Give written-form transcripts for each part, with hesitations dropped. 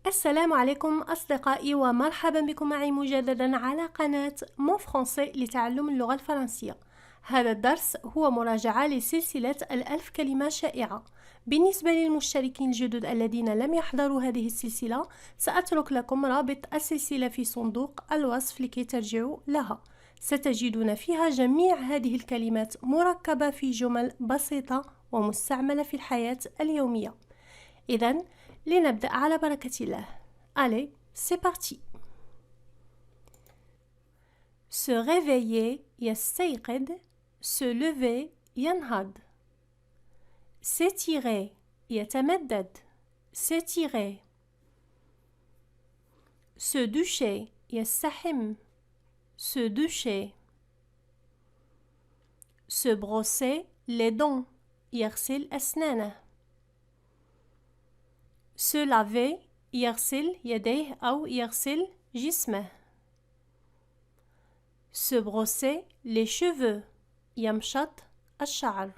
السلام عليكم أصدقائي ومرحبا بكم معي مجددا على قناة مون فرونسي لتعلم اللغة الفرنسية. هذا الدرس هو مراجعة لسلسلة الألف كلمة شائعة. بالنسبة للمشتركين الجدد الذين لم يحضروا هذه السلسلة سأترك لكم رابط السلسلة في صندوق الوصف لكي ترجعوا لها. ستجدون فيها جميع هذه الكلمات مركبة في جمل بسيطة ومستعملة في الحياة اليومية. إذن لنبدأ على بركة الله. Allez, c'est parti. Se réveiller يستيقظ. Se lever ينهض. S'étirer يتمدد. S'étirer. Se doucher يستحم. Se doucher. Se brosser les dents يغسل أسنانه. Se laver يغسل يديه أو يغسل جسمه. Se brosser les cheveux يمشط الشعر.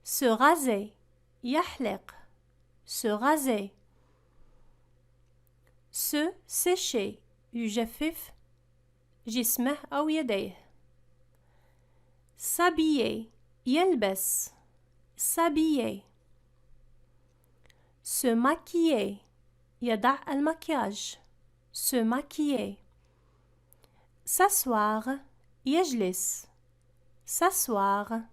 Se raser يحلق. Se raser. Se sécher يجفف جسمه أو يديه. S'habiller يلبس. S'habiller. Se maquiller يضع المكياج. Se maquiller. S'asseoir يجلس. S'asseoir.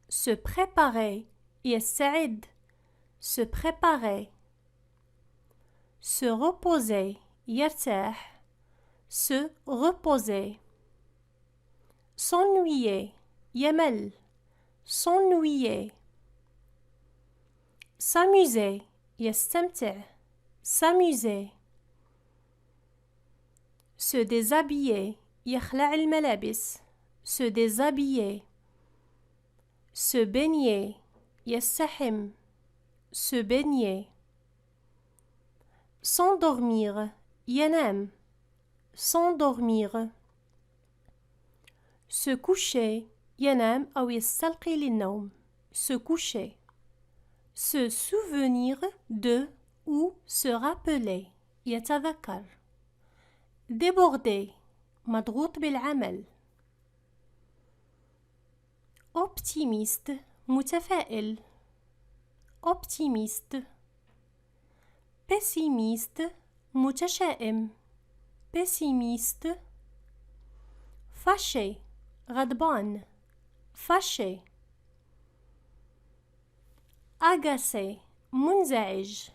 Se préparer يستعد. Se préparer. Se reposer يرتاح. Se reposer. S'ennuyer يمل. S'ennuyer. S'amuser يستمتع. S'amuser. Se déshabiller يخلع الملابس. Se déshabiller. Se baigner يستحم. Se baigner. S'endormir ينام. S'endormir. Se coucher ينام أو يستلقي للنوم. Se coucher. Se souvenir de ou se rappeler يتذكر. Déborder مضغوط بالعمل. Optimiste متفائل. Optimiste. Pessimiste متشائم. Pessimiste. Fâché غضبان. Fâché. Agacé منزعج.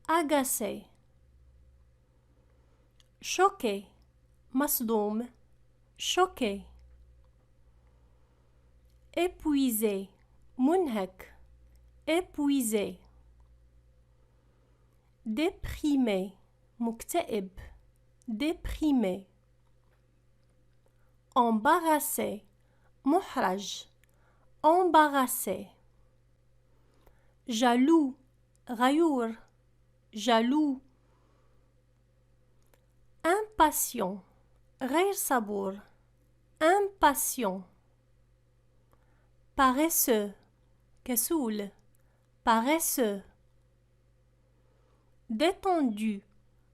Agacé. Choqué مصدوم. Choqué. Épuisé منهك. Épuisé. Déprimé مكتئب. Déprimé. Embarrassé محرج. Embarrassé. Jaloux غيور. Jaloux. Impatient غير صبور. Impatient. Paresseux كسول. Paresseux. Détendu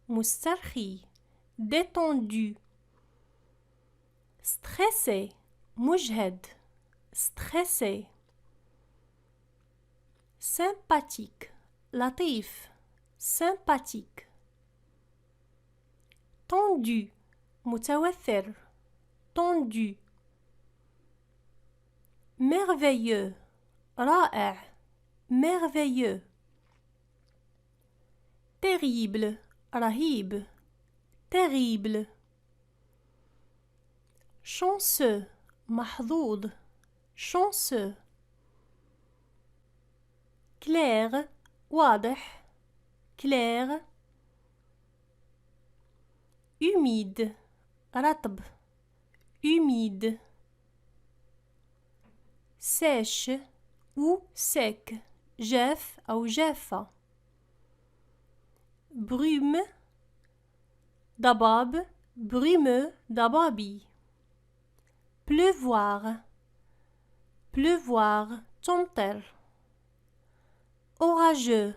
مسترخي. Détendu. Stressé مجهد. Stressé. Sympathique لطيف. Sympathique. Tendu متوتر. Tendu. Merveilleux رائع. Merveilleux. Terrible رهيب. Terrible. Chanceux محظوظ. Chanceux. Clair واضح. Clair. Humide رطب. Humide. Sèche ou sec. جاف أو جافة. Brume ضباب. Brumeux ضبابي. Pleuvoir. Pleuvoir تمطر. Orageux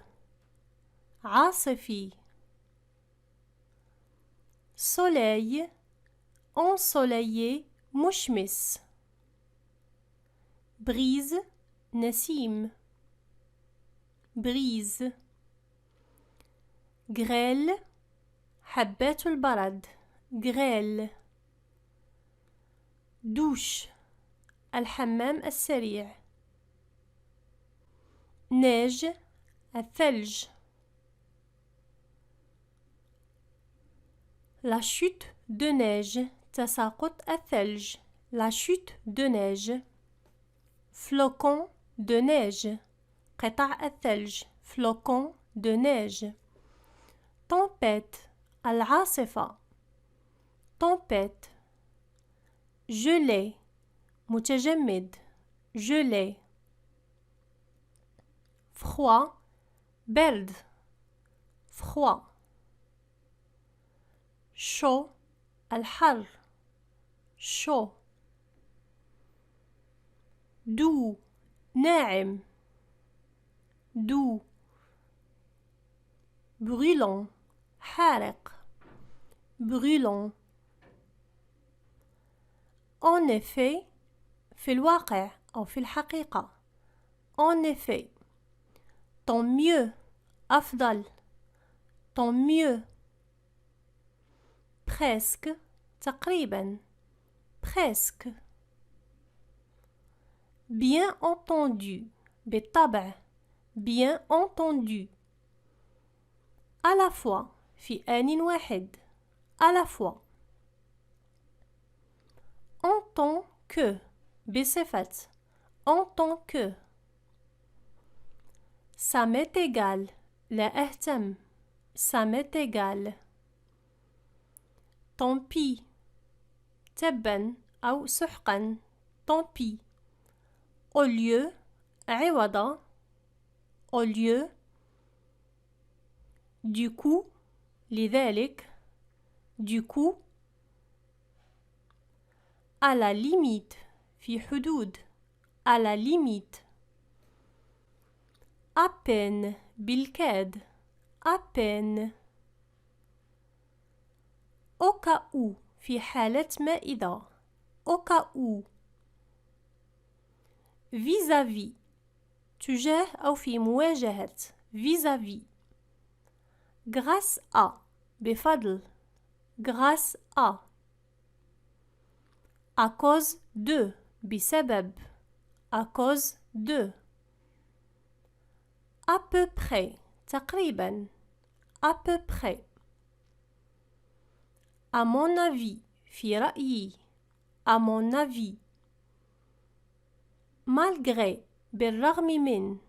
عاصفي. soleil ensoleillé مشمس. brise نسيم. brise. grêle حبات البرد. grêle. douche الحمام السريع. neige الثلج. la chute de neige تساقط الثلج. la chute de neige. flocon de neige قطع الثلج. flocon de neige. tempête العاصفة. tempête. gelée متجمد. gelée. froid برد. froid. chaud الحر. chaud. doux ناعم. doux. brûlant حارق. brûlant. en effet في الواقع أو في الحقيقة. en effet. tant mieux أفضل. tant mieux. presque تقريبا. presque. bien entendu بالطبع. bien entendu. à la fois في آن واحد. à la fois. en tant que بصفة. en tant que. ça m'est égal لا أهتم. ça m'est égal. tant pis تبا أو سحقا. tant pis. au lieu عوض. au lieu. du coup لذلك. du coup. à la limite في حدود. à la limite. à peine بالكاد. à peine. au cas où في حالة ما إذا. au cas où. vis-à-vis تجاه أو في مواجهة. vis-à-vis. grâce à بفضل. grâce à. à cause de بسبب. à cause de. à peu près تقريبا. à peu près. à mon avis في رأيي. à mon avis. malgré بالرغم من.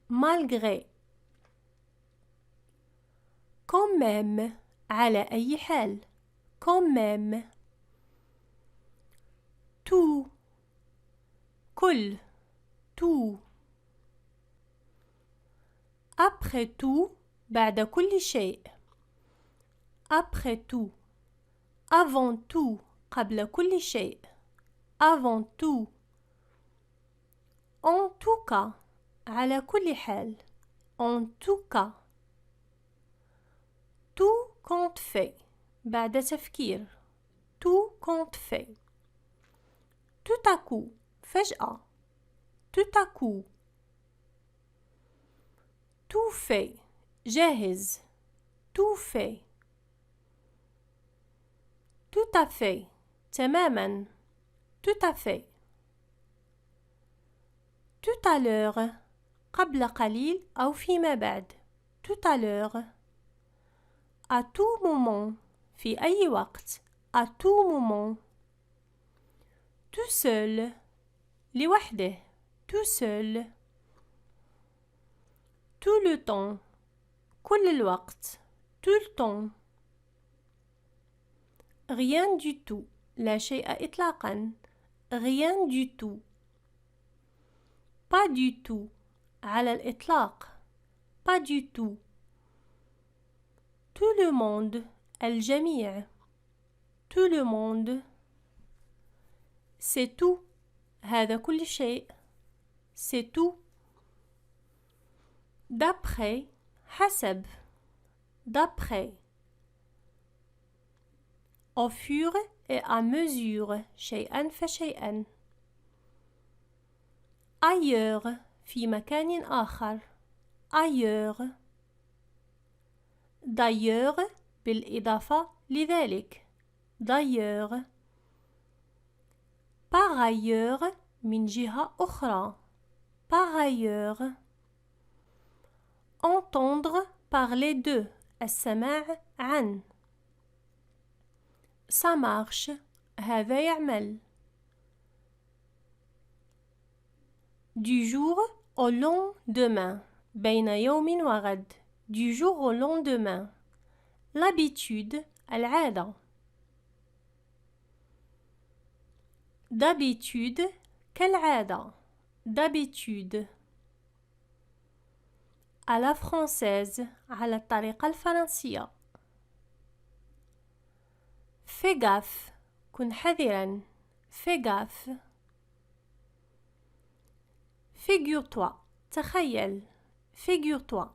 malgré. quand même على أي حال. quand même. tout كل. tout. après tout بعد كل شيء. après tout. avant tout قبل كل شيء. avant tout. en tout cas على كل حال. en tout cas. tout compte fait بعد تفكير. tout compte fait. tout à coup فجأة. tout à coup. tout fait جاهز. tout fait. tout à fait تماما. tout à fait. tout à l'heure قبل قليل أو فيما بعد. tout à l'heure. à tout moment في أي وقت. à tout moment. tout seul لوحده. tout seul. tout le temps كل الوقت. tout le temps. rien du tout لا شيء إطلاقا. rien du tout. pas du tout على الإطلاق. pas du tout. tout le monde الجميع. tout le monde. c'est tout هذا كل شيء. c'est tout. d'après حسب. d'après. Au fur et à mesure شيئا فشيئا. ailleurs في مكان آخر ailleurs. d'ailleurs بالإضافة لذلك d'ailleurs. par ailleurs من جهة أخرى par ailleurs. entendre parler de السماع عن. ça marche هذا يعمل. du jour au lendemain بين يوم وغد du jour au lendemain. l'habitude العادة. d'habitude كالعادة d'habitude. à la française على الطريقة الفرنسية. fais gaffe كن حذرا fais gaffe. figure-toi تخيل figure-toi.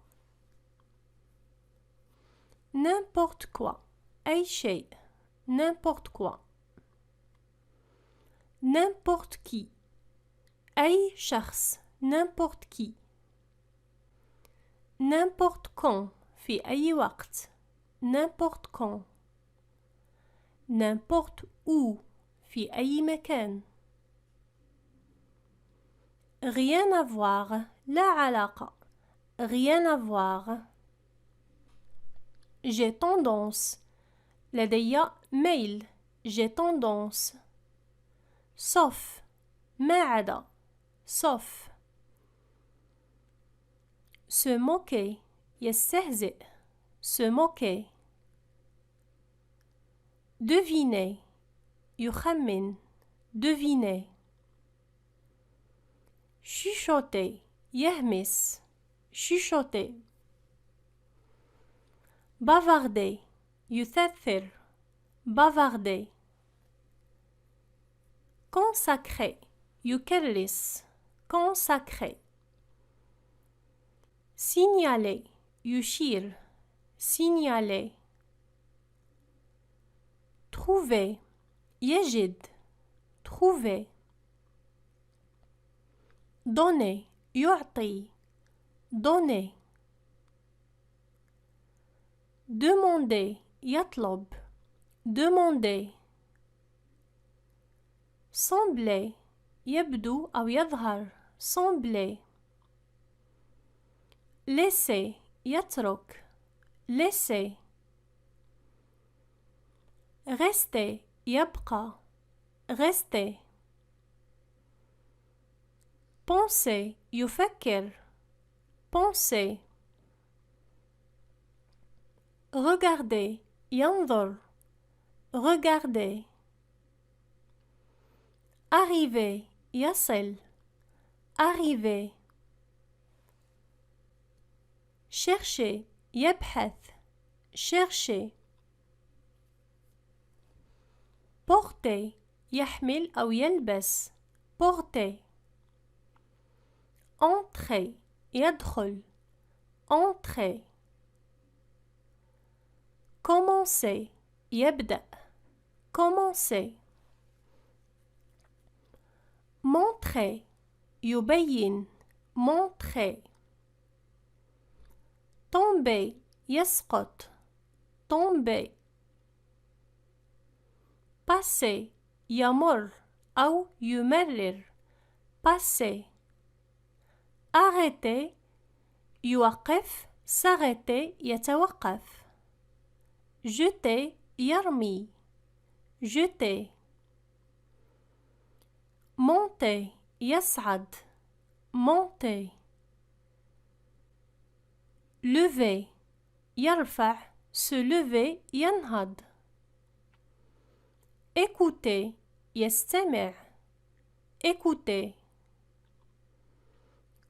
n'importe quoi أي شيء n'importe quoi. n'importe qui أي شخص n'importe qui. n'importe quand في أي وقت n'importe quand. n'importe où في أي مكان. rien à voir لا علاقة rien à voir. j'ai tendance لدي ميل j'ai tendance. sauf ما عدا sauf. se moquer يستهزئ se moquer. deviner يخمن deviner. chuchoter يهمس chuchoter. bavarder يثثر bavarder. consacrer يكرس consacrer. signaler يشير signaler. trouver يجد trouver. donner يعطي donner. demander يطلب demander. sembler يبدو أو يظهر sembler. laisser يترك laisser. rester يبقى rester. penser يفكر penser. regarder ينظر regarder. arriver يصل arriver. chercher يبحث chercher. porter يحمل أو يلبس porter. entrer يدخل entrer. commencer يبدأ commencer. montrer يبين montrer. tomber يسقط tomber. passer يمر أو يمرر passer. arrêter يوقف s'arrêter يتوقف. jeter يرمي jeter. monter يصعد monter. lever يرفع se lever ينهض. écouter يستمع écouter.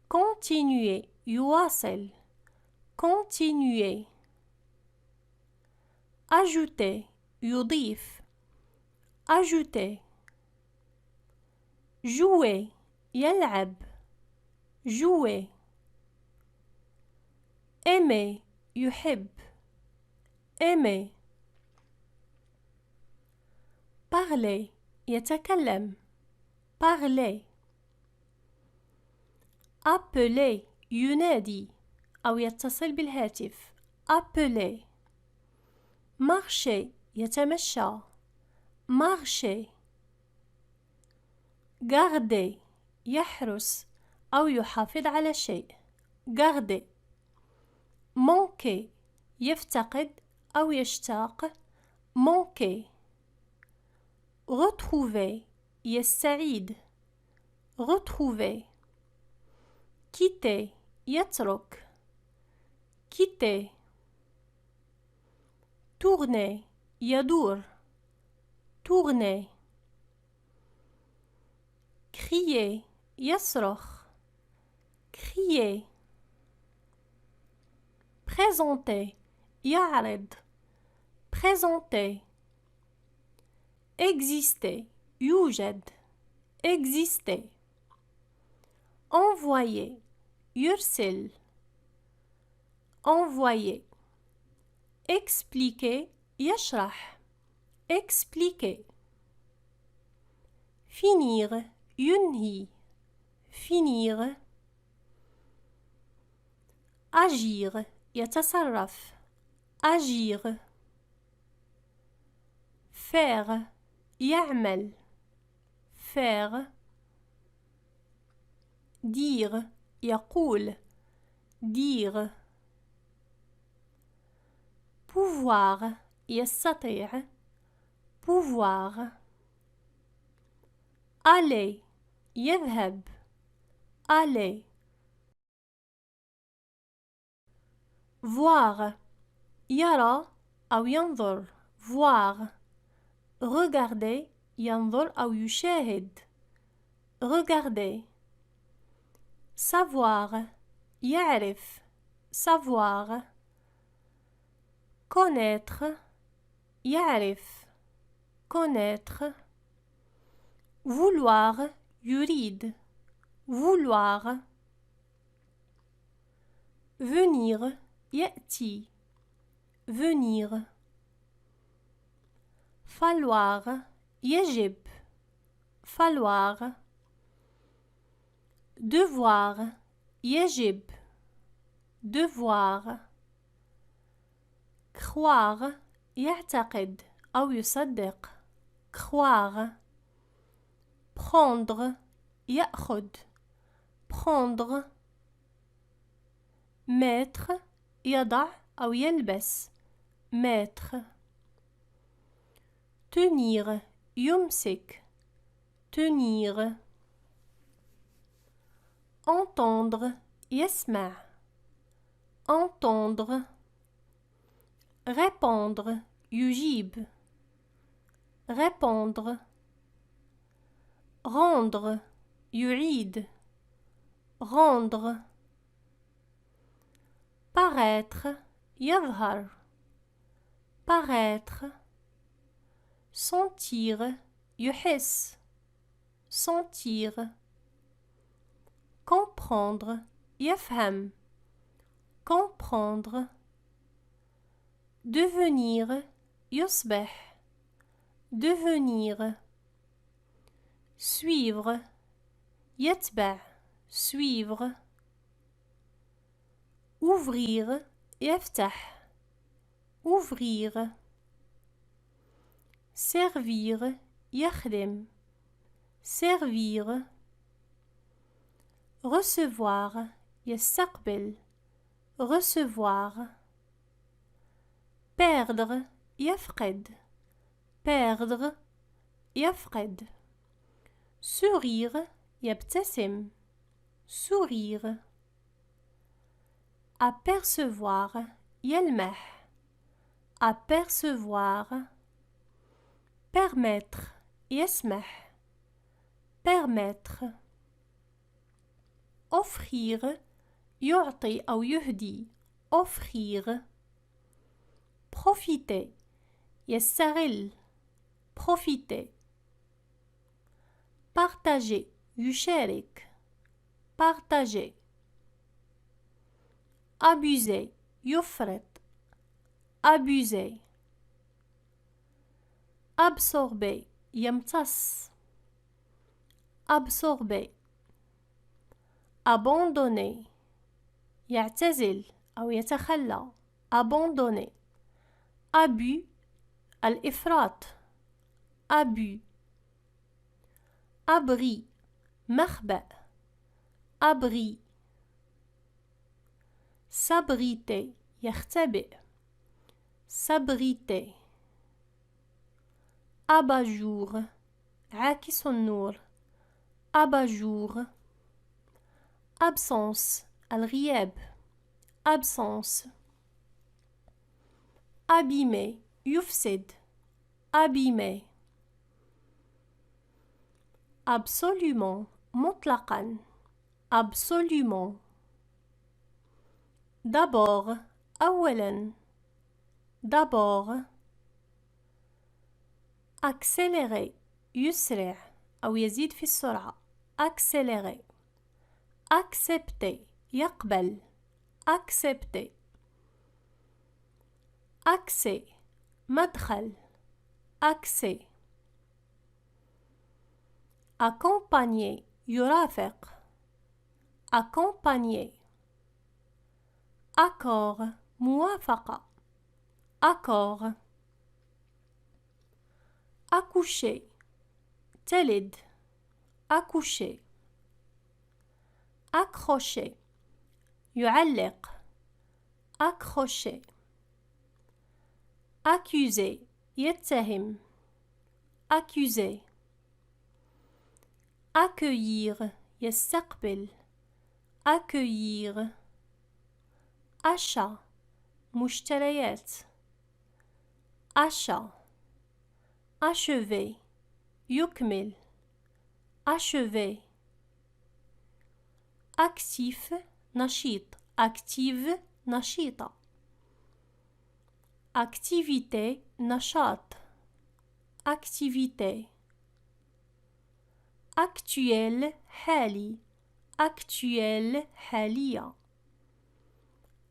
continuer يواصل continuer. ajouter يضيف ajouter. jouer يلعب jouer. aimer يحب aimer. parler يتكلم parler. appeler ينادي أو يتصل بالهاتف appeler. marcher يتمشى marcher. garder يحرس أو يحافظ على شيء garder. manquer يفتقد أو يشتاق manquer. retrouver يستعيد retrouver. quitter يترك quitter. tourner يدور tourner. crier يصرخ crier. présenter يعرض présenter. exister يوجد exister. envoyer يرسل envoyer. expliquer يشرح expliquer. finir ينهي finir. agir يتصرف agir. faire يعمل faire. dire يقول dire. pouvoir يستطيع pouvoir. aller يذهب aller. voir يرى أو ينظر voir. regarder ينظر أو يشاهد regarder. savoir يعرف savoir. connaître يعرف connaître. vouloir يريد vouloir. venir يأتي venir. falloir يجب falloir. devoir يجب devoir. croire يعتقد أو يصدق croire. prendre يأخذ prendre. mettre يضع أو يلبس mettre. tenir يمسك tenir. entendre يسمع entendre. répondre يجيب répondre. rendre يعيد rendre. paraître يظهر paraître. sentir يحس sentir. comprendre يفهم comprendre. devenir يصبح devenir. suivre يتبع suivre. ouvrir يفتح ouvrir. servir يخدم servir. recevoir يستقبل recevoir. perdre يفقد perdre يفقد. sourire يبتسم sourire. apercevoir يلمح apercevoir. permettre يسمح permettre. offrir يعطي أو يهدي offrir. profiter يستغل profiter. partager يشارك partager. abuser يفرط abuser absorber يمتص absorber abandonner يعتزل أو يتخلى abandonner abus الإفراط abus abri مخبأ abri s'abriter يختبئ s'abriter abat-jour عاكس النور abat-jour absence الغياب absence abîmer يفسد abîmer absolument مطلقا absolument d'abord أولا d'abord accélérer يسرع أو يزيد في السرعة accélérer accepter يقبل accepter accès مدخل accès accompagner يرافق accompagner accord موافقة accord accoucher تلد accoucher accrocher يعلق accrocher accuser يتهم accuser accueillir يستقبل accueillir achat مشتريات achat achever يكمل achever actif نشيط active نشيطة activité نشاط activité actuel حالي actuel حالية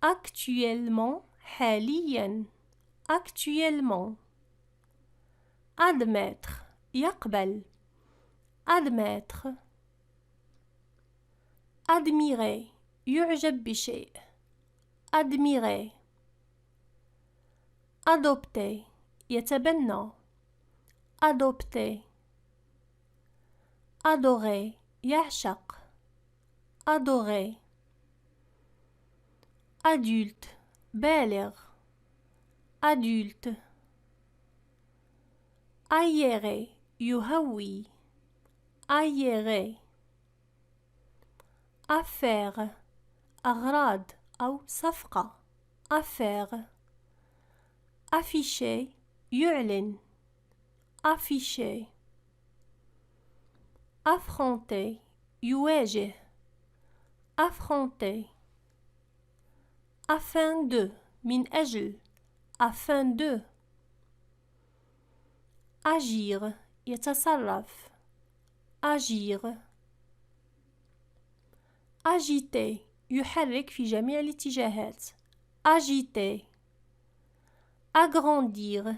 actuellement حاليا actuellement admettre يقبل admettre admirer يعجب بشيء admirer adopter يتبنى adopter adorer يعشق adorer adulte بالغ adulte aérer يهوي aérer affaire أغراض أو صفقة affaire afficher يعلن afficher affronter يواجه affronter afin de من أجل afin de agir يتصرف agir agiter يحرك في جميع الاتجاهات agiter agrandir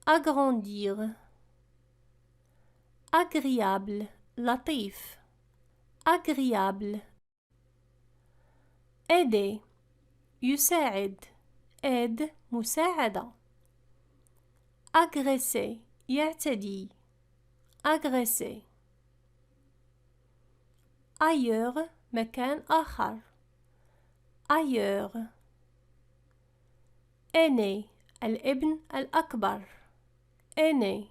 agrandir agréable لطيف agréable aider يساعد aide مساعدة agresser يعتدي agresser ailleurs مكان آخر ailleurs aîné الابن الأكبر aîné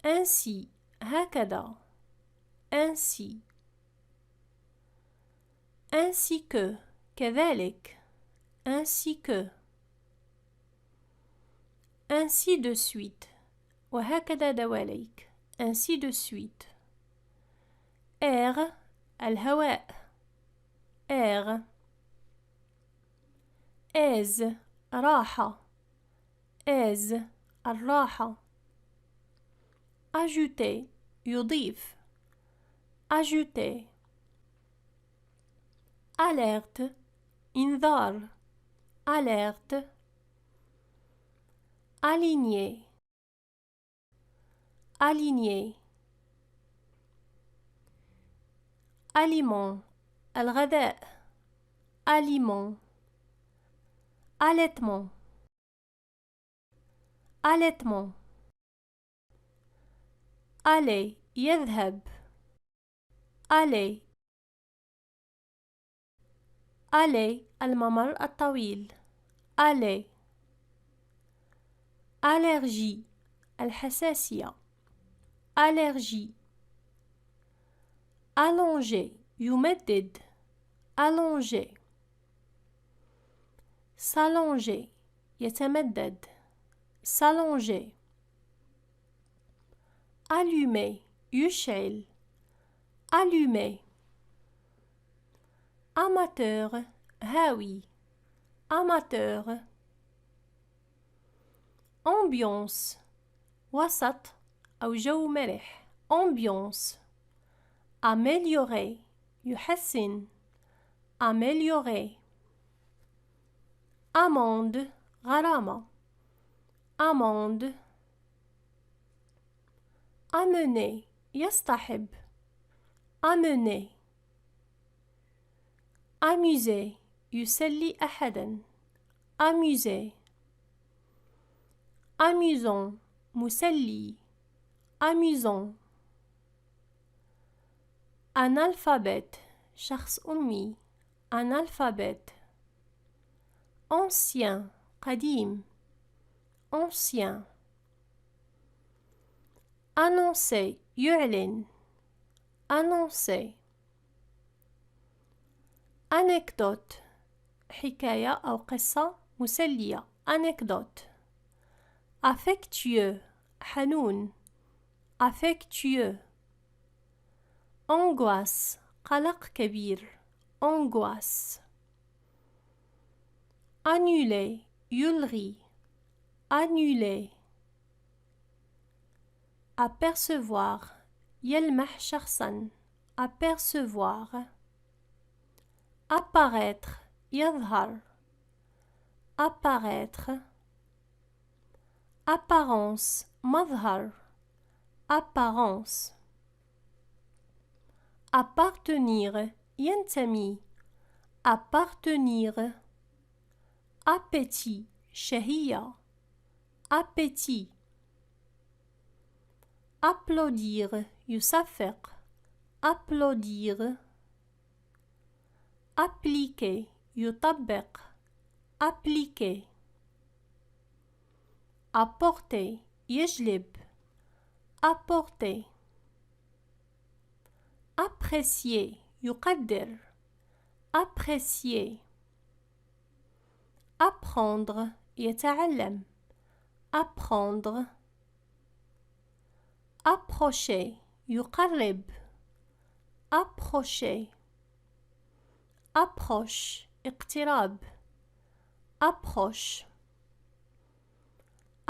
ainsi هكذا ainsi ainsi que كذلك ainsi que ainsi de suite وهكذا دواليك ainsi de suite air الهواء air aise راحة aise الراحة ajouter يضيف ajouter alerte إنذار alerte, aligné, aligné, aliment, الغداء, aliment, allaitement, allaitement, aller, يذهب, aller, aller, الممر الطويل, aller, allergie, الحساسية, allergie, allonger, يمدد, allonger, s'allonger, يتمدد, s'allonger, allumer, يشعل, allumer, amateur, هاوي, amateur, ambiance, وسط أو جو مرح, ambiance, améliorer, يحسن, améliorer, amende, غرامة, amende, amener, يصطحب, amener, amuser, يسلي أحدا, amuser, amusant, مسلي, amusant, analphabète, شخص أمي, analphabète, ancien, قديم, ancien, annoncer, يعلن, annoncer, anecdote, حكاية أو قصة مسلية, anecdote, affectueux, حنون, affectueux, angoisse, قلق كبير, angoisse, annuler, يلغي, annuler, apercevoir, يلمح شخصا, apercevoir, apparaître, يظهر, apparaître, apparence, مظهر, apparence, appartenir, ينتمي, appartenir, appétit, شهية, appétit, applaudir, يصفق, applaudir, appliquer, يطبق, appliquer, apporter, يجلب, apporter, apprécier, يقدر, apprécier, apprendre, يتعلم, apprendre, approcher, يقرب, approcher, approche, اقتراب, approche,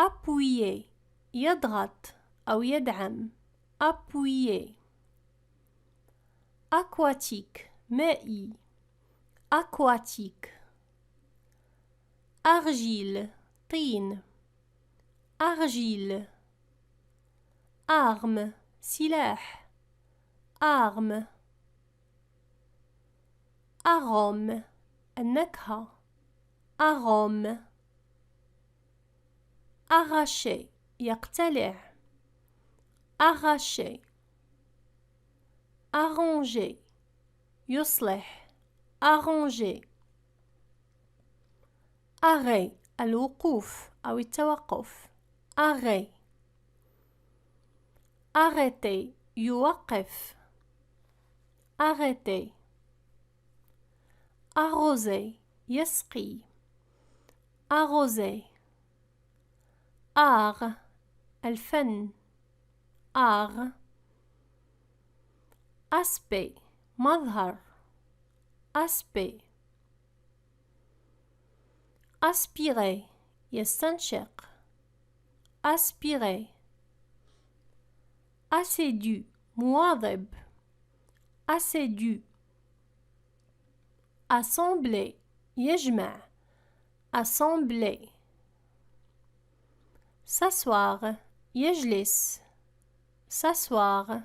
appuyer, يضغط أو يدعم, appuyer, aquatique, مائي, aquatique, argile, طين, argile, arme, سلاح, arme, arôme, النكهة, arôme, arracher, يقتلع, arracher, arranger, يصلح, arranger, arrêt, الوقوف أو التوقف, arrêt, arrêter, يوقف, arrêter, arroser, يسقي, arroser, art, الفن, art, aspect, مظهر, aspect, aspirer, يستنشق, aspirer, assidu, مواظب, assidu, assembler, يجمع, assembler s'asseoir يجلس s'asseoir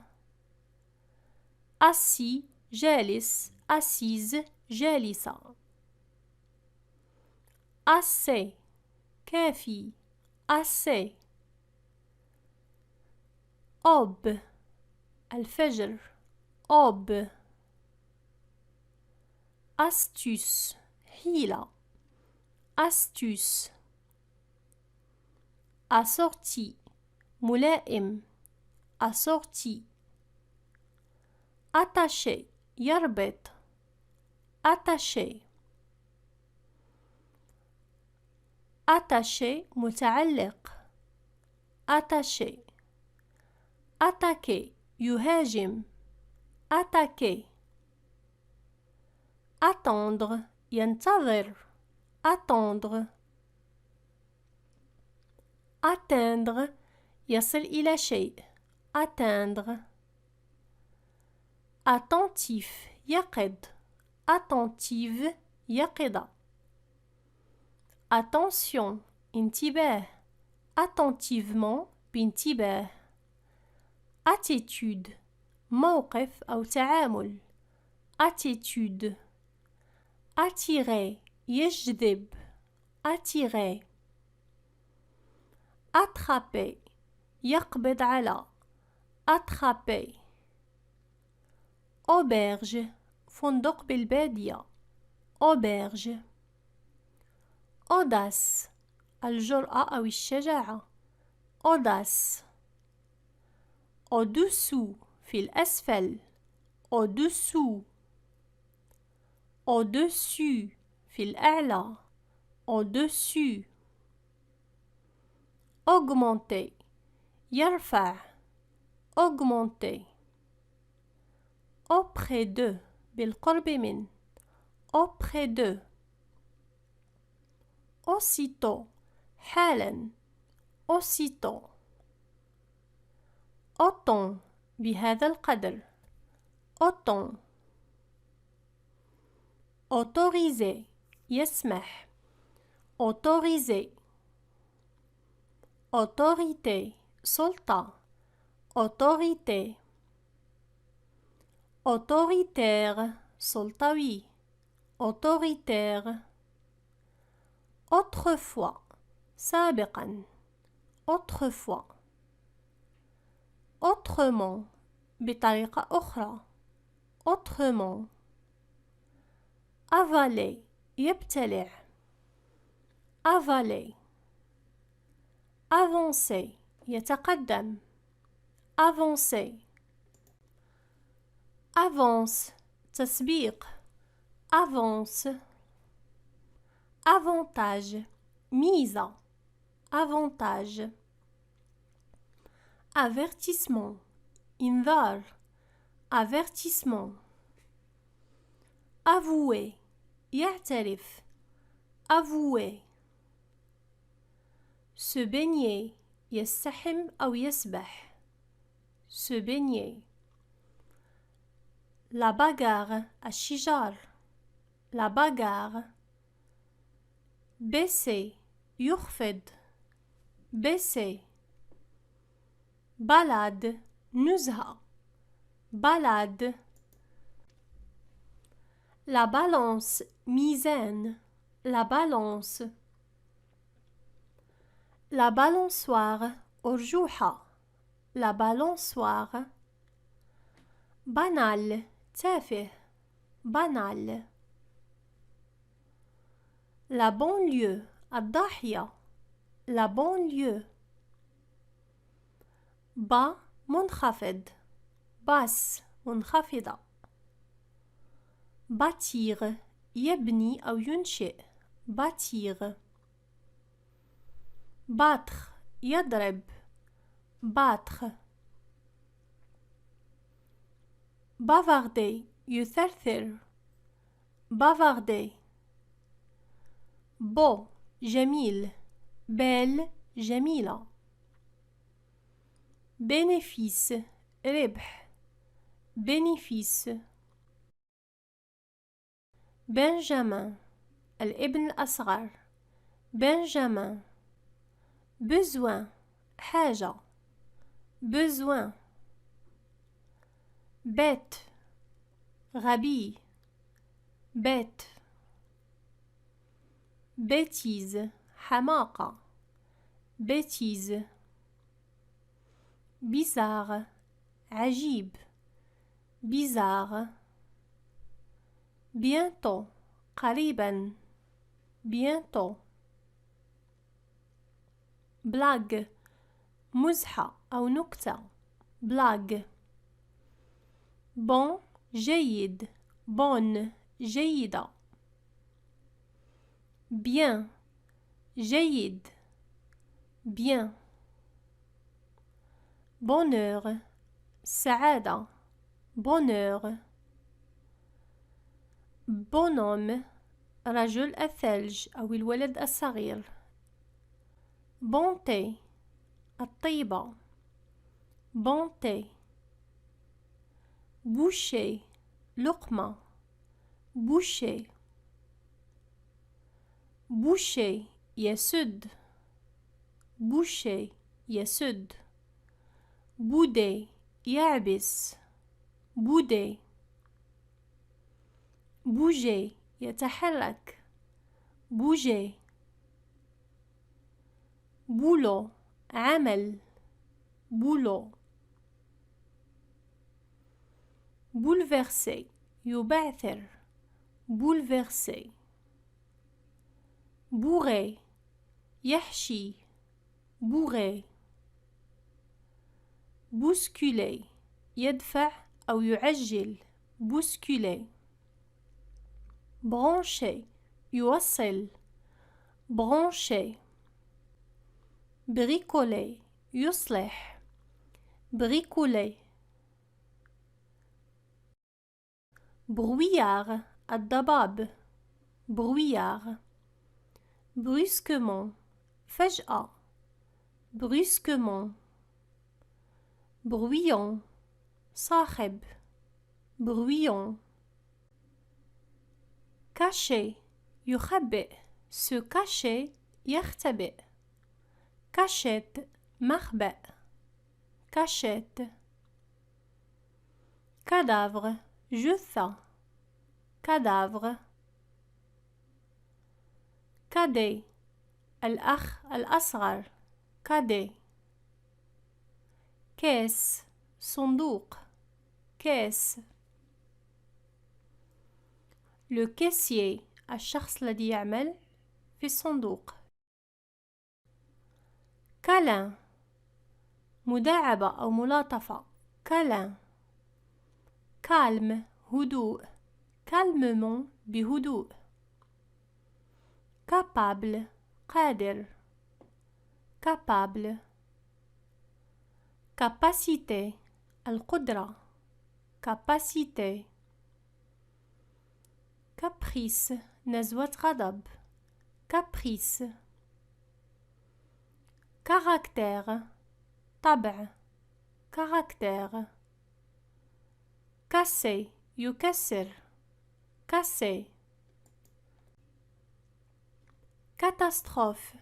assis جالس assise جالسة assez كافي assez aube الفجر aube astuce حيلة astuce assorti ملائم assorti attaché يربط attaché attaché متعلق attaché attaquer يهاجم attaquer attendre ينتظر attendre atteindre يصل إلى شيء atteindre attentif يقظ attentive يقظة attention انتباه attentivement بانتباه attitude موقف أو تعامل attitude attirer يجذب attirer attraper يقبض على attraper auberge فندق بالبادية auberge audace الجرأة أو الشجاعة audace au-dessous في الأسفل au-dessous au-dessus في الأعلى au-dessus augmenter يرفع augmenter auprès de بالقرب من auprès de aussitôt حالا aussitôt autant بهذا القدر autant autoriser يسمح autoriser autorité سلطة autorité autoritaire سلطوي autoritaire autrefois سابقا autrefois autrement بطريقة أخرى autrement avaler يبتلع avaler avancer يتقدم avancer avance تسبيق avance avantage ميزة avantage avertissement إنذار avertissement avouer يعترف avouer se baigner يستحم أو يسبح se baigner la bagarre الشجار la bagarre baisser يخفض baisser balade نزهة balade la balance ميزان la balance la balançoire أرجوحة la balançoire banal تافه banal la banlieue الضاحية la banlieue bas منخفض basse منخفضة bâtir يبني أو ينشئ bâtir battre يضرب battre bavarder يثرثر bavarder beau جميل belle جميلة bénéfice ربح bénéfice بنجامين الابن الأصغر Benjamin. Besoin. حاجة. Besoin. Bête. غبي. Bête. Bêtise. حماقة. Bêtise. Bizarre. عجيب. Bizarre. Bientôt. قريبا. Bientôt. blague. مزحة أو نكتة. blague. bon. جيد. bonne. جيدة. bien. جيد. bien. bonheur. سعادة. bonheur. bonhomme. رجل الثلج أو الولد الصغير. bonté. الطيبة. bonté. boucher. لقمة. boucher. boucher. يسد. boucher. يسد. bouder. يعبس. bouder. bouger. يتحرك. bouger. boulot. عمل. boulot. bouleverser. يبعثر. bouleverser. bourrer. يحشي. bourrer. bousculer. يدفع أو يعجل. bousculer. brancher. يوصل. brancher. bricoler. يصلح. bricoler. brouillard. الضباب. brouillard. brusquement. فجأة. brusquement. bruyant. صاخب. bruyant. cacher. يخبئ. se cacher. يختبئ. cachette. مخبأ. cachette. cadavre. جثة. cadavre. cadet. الأخ الأصغر. cadet. كاس. صندوق. كاس. le caissier. الشخص الذي يعمل في الصندوق. câlin. مداعبة أو ملاطفة. câlin. calme. هدوء. calmement. بهدوء. capable. قادر. capable. capacité. القدرة. capacité. caprice. نزوة غضب. caprice. caractère. طبع. caractère. casser. يكسر. casser. catastrophe.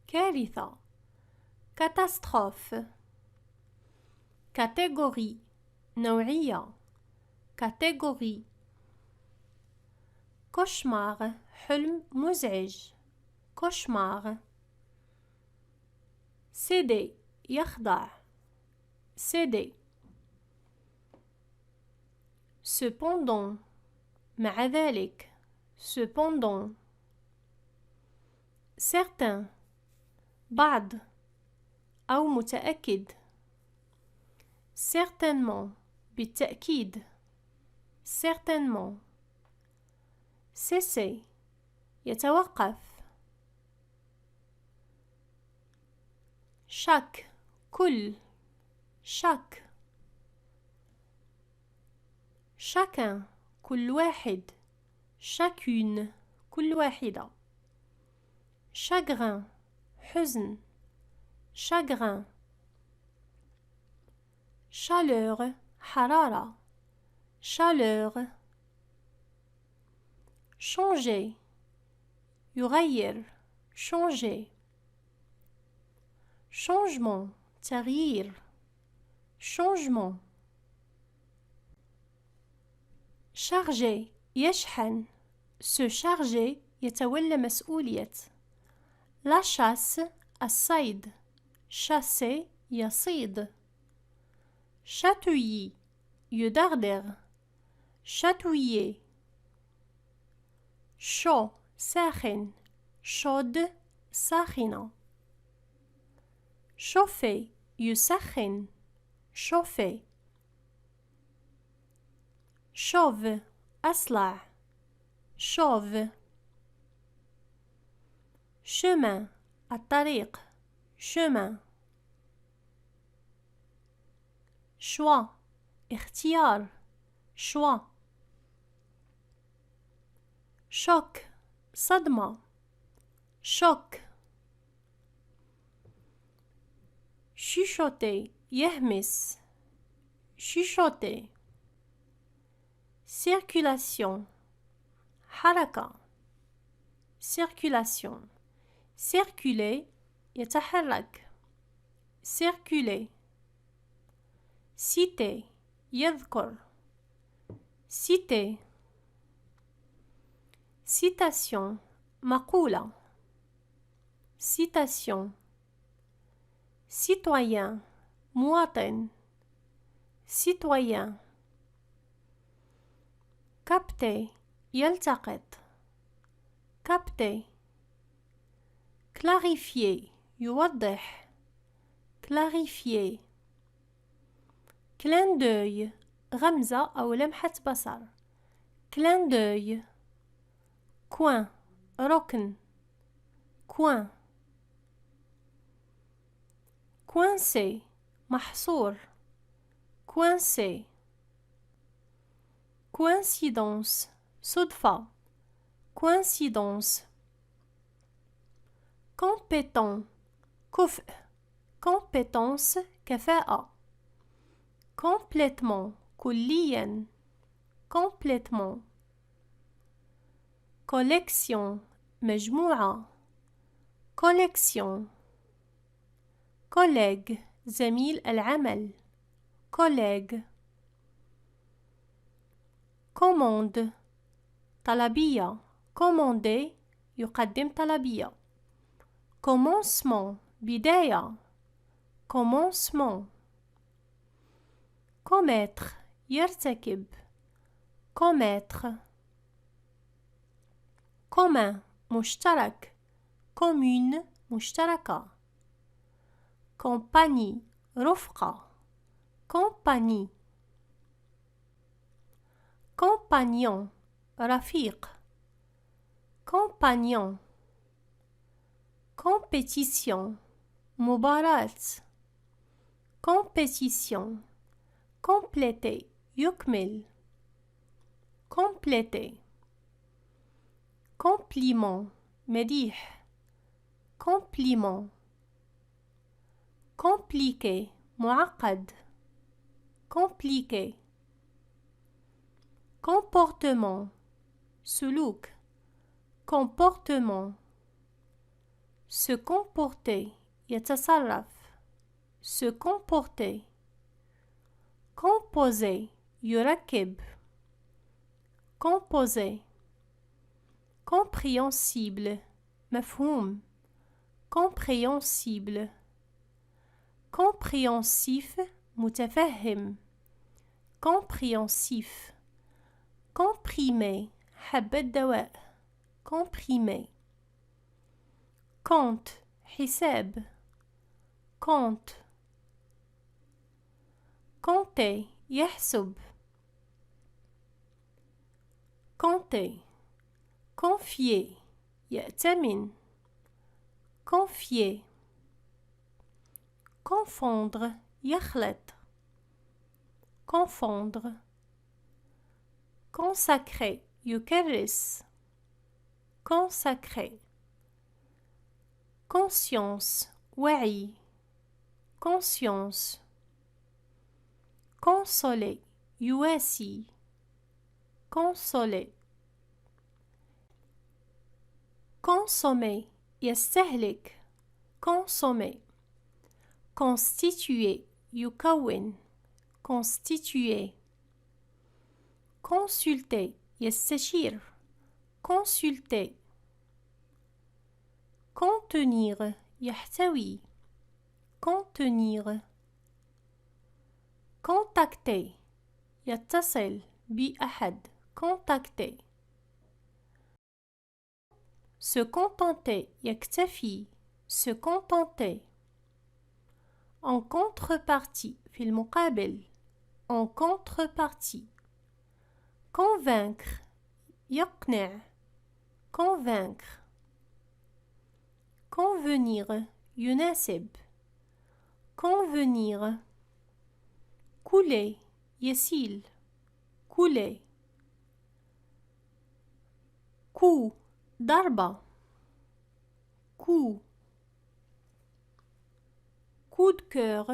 كارثة. catastrophe. catégorie. نوعية. catégorie. cauchemar. حلم مزعج. cauchemar. céder. يخضع. céder. cependant. مع ذلك. cependant. certain. بعض أو متأكد. certainement. بالتأكيد. certainement. cesser. يتوقف. chaque. كل. chaque. chacun. كل واحد. chacune. كل واحدة. chagrin. حزن. chagrin. chaleur. حرارة. chaleur. changer. يغير. changer changement تغيير changement charger يشحن se charger يتولى مسؤولية la chasse الصيد chasser يصيد chatouiller يدغدغ chatouiller chaud ساخن chaude ساخنة chauffer يسخن chauffer chauve أصلع chauve chemin الطريق chemin choix اختيار choix choc صدمة choc chuchoter يهمس chuchoter circulation حركة circulation circuler يتحرك circuler citer يذكر citer citation مقولة citation citoyen مواطن citoyen capter يلتقط capter clarifier يوضح clarifier clin d'œil غمزة أو لمحة بصر clin d'œil coin ركن coin coincé محصور coincé coïncidence صدفة coïncidence compétent كفء compétence كفاءة complètement كليا complètement collection مجموعة collection collègue زميل العمل collègue commande طلبية commander يقدم طلبية commencement بداية commencement commettre يرتكب commettre commun مشترك commune مشتركة compagnie رفقة compagnie compagnon رفيق compagnon compétition مباراة compétition compléter يكمل compléter compliment مديح compliment compliqué معقد compliqué comportement سلوك comportement se comporter يتصرف se comporter composer يركب composer compréhensible مفهوم compréhensible compréhensif متفهم compréhensif comprimé حبة دواء comprimé compte حساب compte compter يحسب compter confier يأتمن confier confondre يخلط confondre consacrer يكرس consacrer conscience وعي conscience consoler يواسي consoler consommer يستهلك consommer constituer يكون constituer consulter يستشير consulter contenir يحتوي contenir contacter يتصل بأحد contacter se contenter يكتفي se contenter en contrepartie في المقابل en contrepartie convaincre يقنع convaincre convenir يناسب convenir couler يسيل couler coup ضربة coup coup de cœur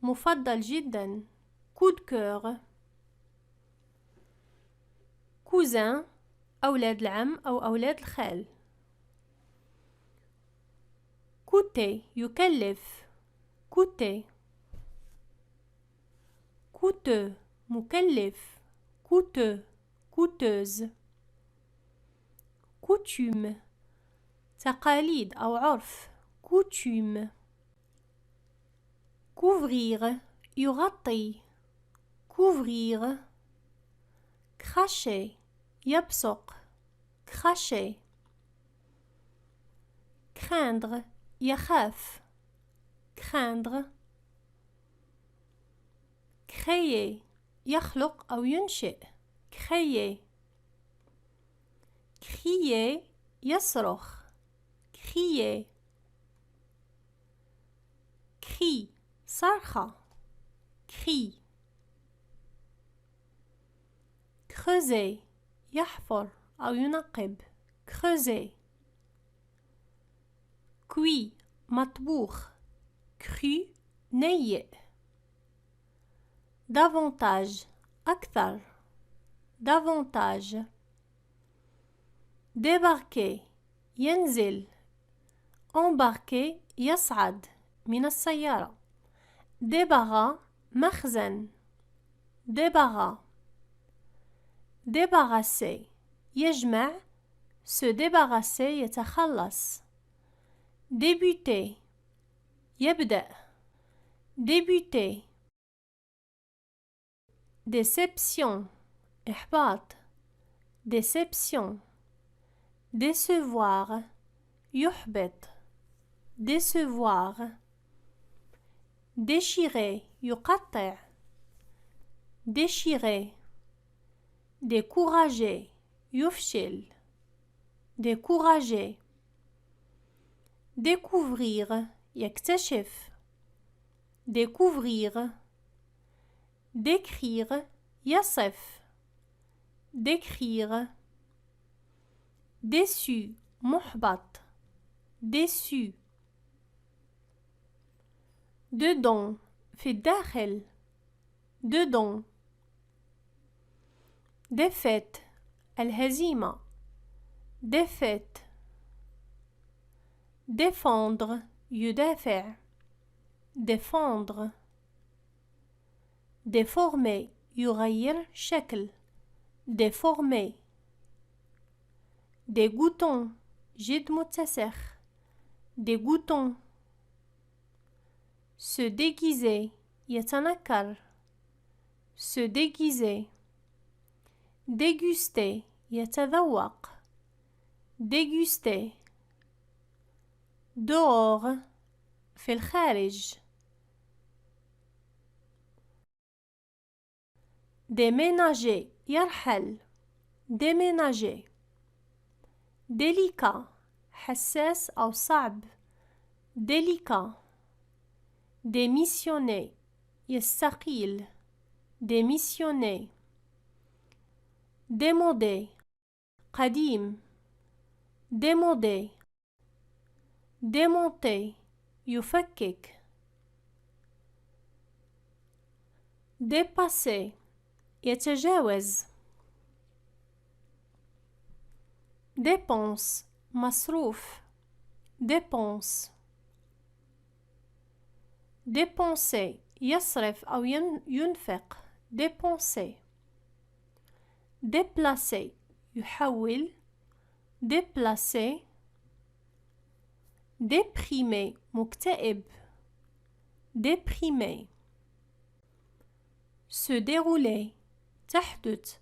مفضل جدا coup de cœur cousin أولاد العم أو أولاد الخال coûter يكلف coûter coûteux مكلف coûteux coûteuse coutume تقاليد أو عرف coutume couvrir يغطي couvrir cracher يبصق cracher craindre يخاف craindre créer يخلق أو ينشئ créer crier يصرخ crier cri صرخة cri creuser يحفر أو ينقب creuser cuit مطبوخ cru نيء davantage أكثر davantage débarquer ينزل embarquer يصعد من السيارة débarras مخزن débarras débarrasser يجمع se débarrasser يتخلص débuter يبدأ débuter déception إحباط déception décevoir يحبط décevoir déchirer يقطع déchirer décourager يفشل décourager découvrir يكتشف découvrir décrire يصف décrire déçu محبط déçu dedans في الداخل dedans défaite الهزيمة défaite défendre يدافع défendre déformer يغير شكل déformer dégoûtant جد متسخ dégoûtant se déguiser يتنكر se déguiser déguster يتذوق déguster dehors في الخارج déménager يرحل déménager délicat حساس أو صعب délicat démissionner يستقيل démissionner démodé قديم démodé démonter يفكك dépasser يتجاوز dépense مصروف dépense dépenser يصرف أو ينفق dépenser déplacer يحول déplacer déprimer مكتئب déprimer se dérouler تحدث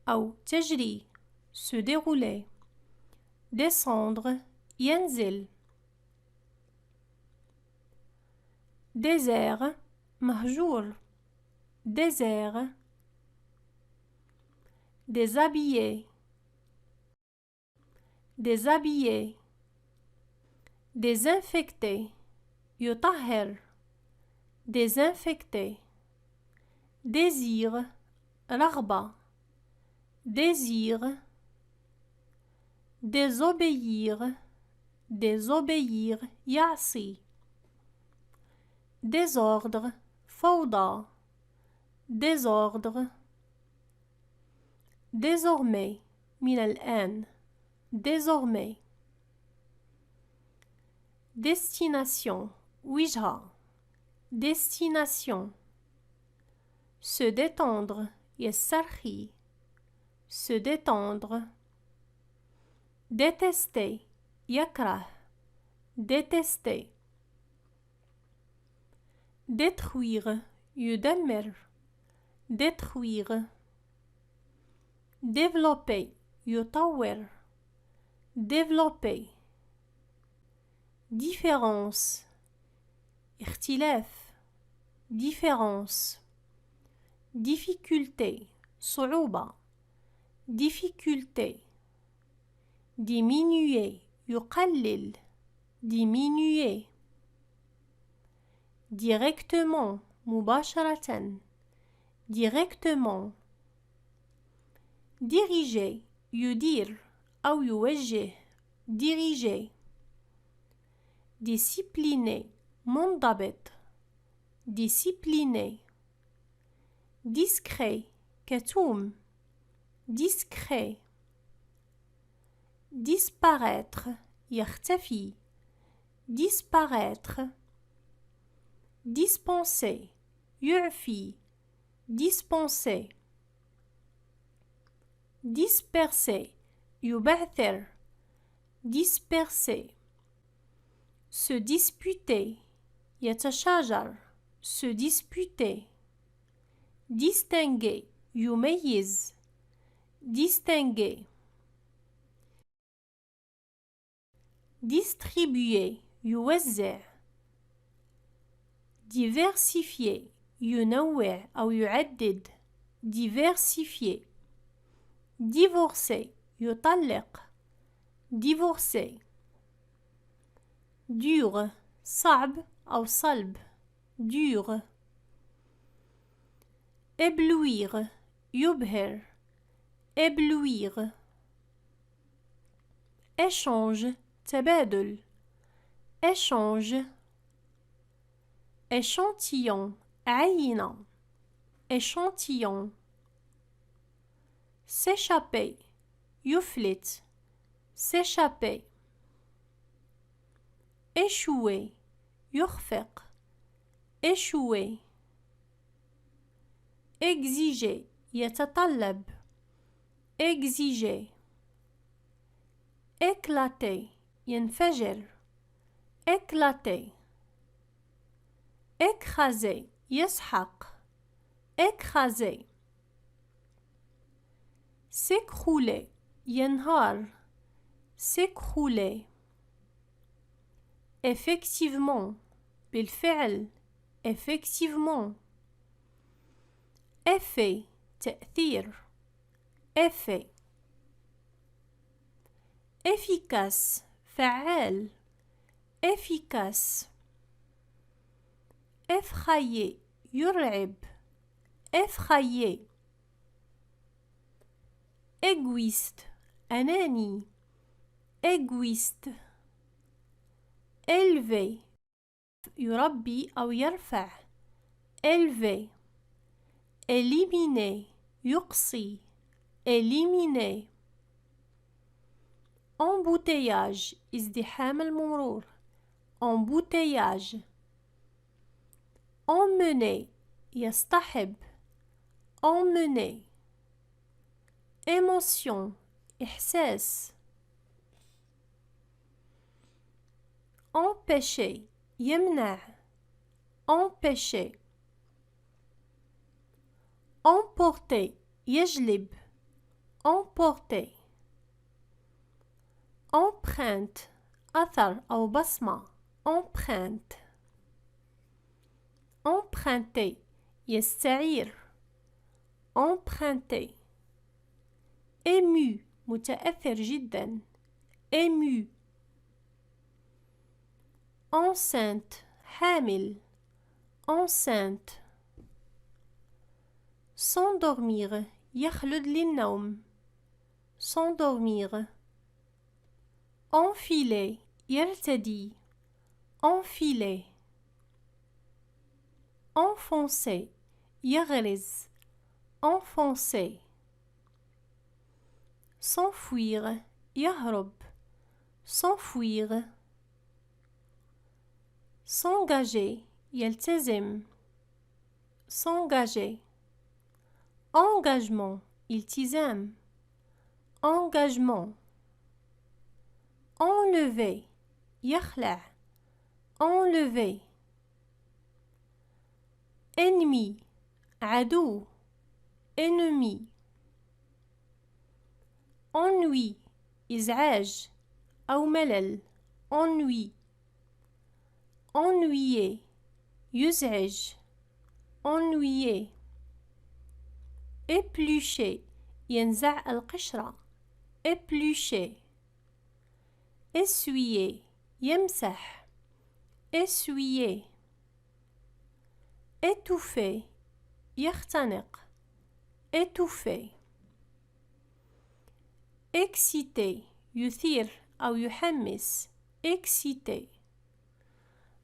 أو تجري se dérouler descendre ينزل désert مهجور désert déshabiller déshabiller désinfecter يطهر désinfecter désir رغبة désir désobéir désobéir يعصي désordre فوضى désordre désormais من الآن désormais destination وجهة destination se détendre يسترخي se détendre détester يكره détester détruire يدمر détruire développer يطور développer différence اختلاف différence difficulté صعوبة difficulté diminuer يقلل diminuer directement مباشرة directement diriger يدير أو يوجه diriger discipliné منضبط discipliné discret كتوم discret disparaître يختفي disparaître dispenser يعفي dispenser disperser يبعثر disperser se disputer يتشاجر se disputer distinguer يميز distinguer distribuer يوزع diversifier ينوع أو يعدد diversifier divorcer يطلق divorcer dur صعب أو صلب dur éblouir يبهر éblouir échange تبادل échange échantillon عينة échantillon s'échapper يفلت s'échapper échouer يخفق échouer exiger يتطلب exiger éclater ينفجر éclater écraser يسحق écraser s'écrouler ينهار s'écrouler effectivement بالفعل effectivement effet تأثير effet efficace فعال efficace effrayer يرعب effrayer égoïste أناني égoïste élevé يربي أو يرفع élevé éliminer يقصي éliminer embouteillage ازدحام المرور embouteillage emmener يصطحب emmener émotion إحساس empêcher يمنع empêcher emporter يجلب emporter empreinte أثر أو بصمة empreinte emprunter يستعير emprunter ému متأثر جدا ému enceinte حامل enceinte s'endormir يخلد للنوم s'endormir enfiler يرتدي enfiler enfoncer يغرز enfoncer s'enfuir يهرب s'enfuir s'engager يلتزم s'engager engagement التزام engagement enlever يخلع enlever ennemi عدو ennemi ennui إزعاج أو ملل ennui ennuyer يزعج ennuyer éplucher ينزع القشرة éplucher essuyer يمسح essuyer étouffer يختنق étouffer exciter يثير أو يحمس exciter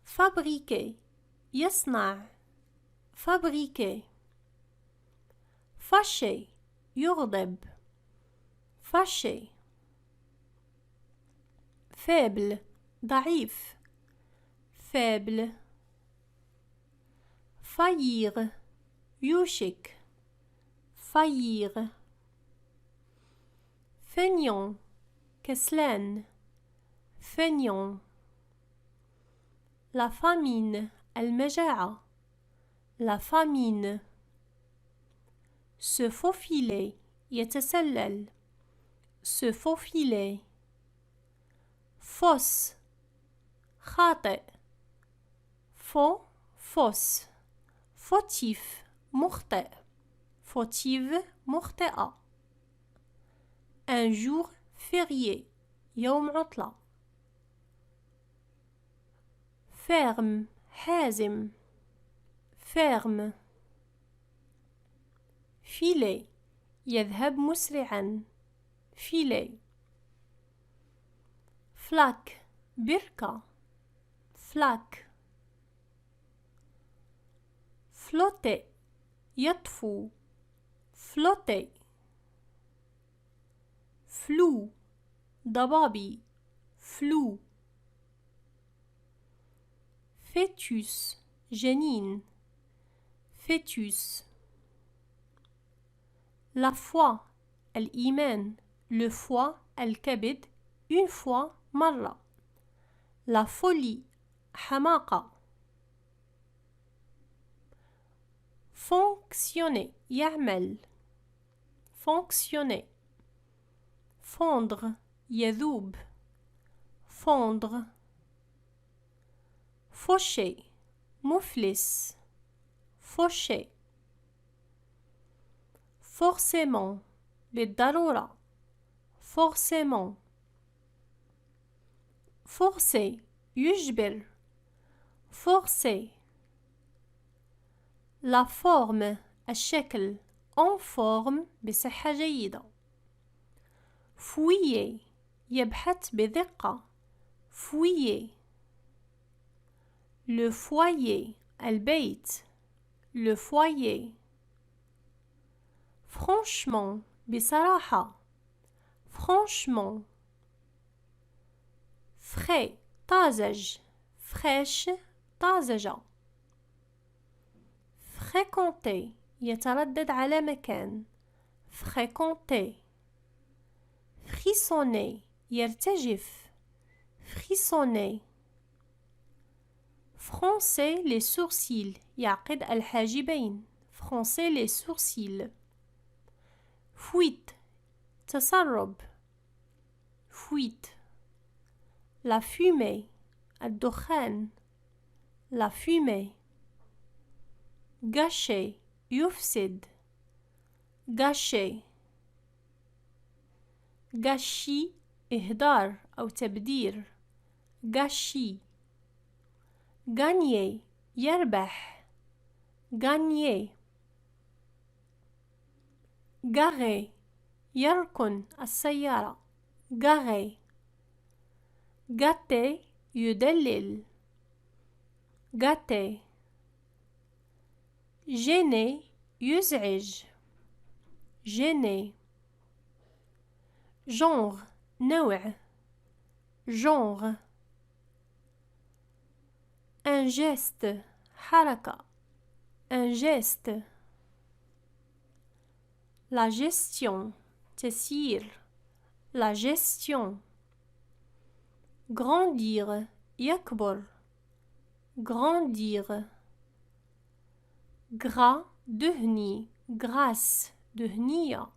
fabriquer يصنع fabriquer fâcher يغضب fâcher faible ضعيف faible faillir يوشك faillir feignant كسلان feignant la famine المجاعة la famine se faufiler يتسلل se faufiler fausse خاطئ faux fausse fautif مخطئ fautive مخطئة un jour férié يوم عطلة ferme حازم ferme filer يذهب مسرعا filer flaque بركة flaque flotter يطفو flotter flou ضبابي flou fœtus جنين fœtus la foi الإيمان le foie الكبد une fois مرة la folie حماقة fonctionner يعمل fonctionner fondre يذوب fondre faucher مفلس faucher forcément بالضرورة forcément forcer يجبر forcer la forme الشكل en forme بصحة جيدة fouiller يبحث بدقة fouiller le foyer البيت le foyer franchement بصراحة franchement frais طازج fraîche طازجة. fréquenter يتردد على مكان fréquenter. frissonner يرتجف frissonner. froncer les sourcils يعقد الحاجبين froncer les sourcils. fuite تسرب fuite. la fumée الدخان la fumée. gâcher يفسد gâcher. gâchis إهدار أو تبذير gâchis. gagner يربح gagner. garer يركن السيارة garer. gâter يدلل gâter. gêner يزعج gêner. genre نوع genre. un geste حركة un geste. la gestion تسيير la gestion. grandir يكبر grandir. gras دهني grasse دهنية.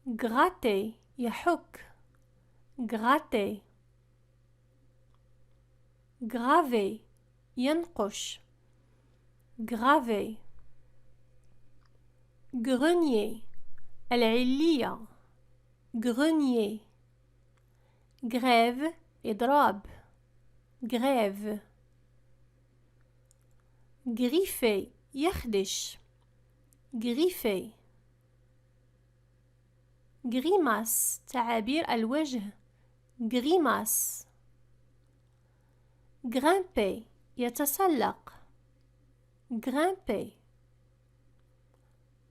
gratter يحك gratter. graver ينقش graver. grenier العلية grenier. grève إضراب grève. griffer يخدش griffer. grimace تعابير الوجه grimace. grimper يتسلق grimper.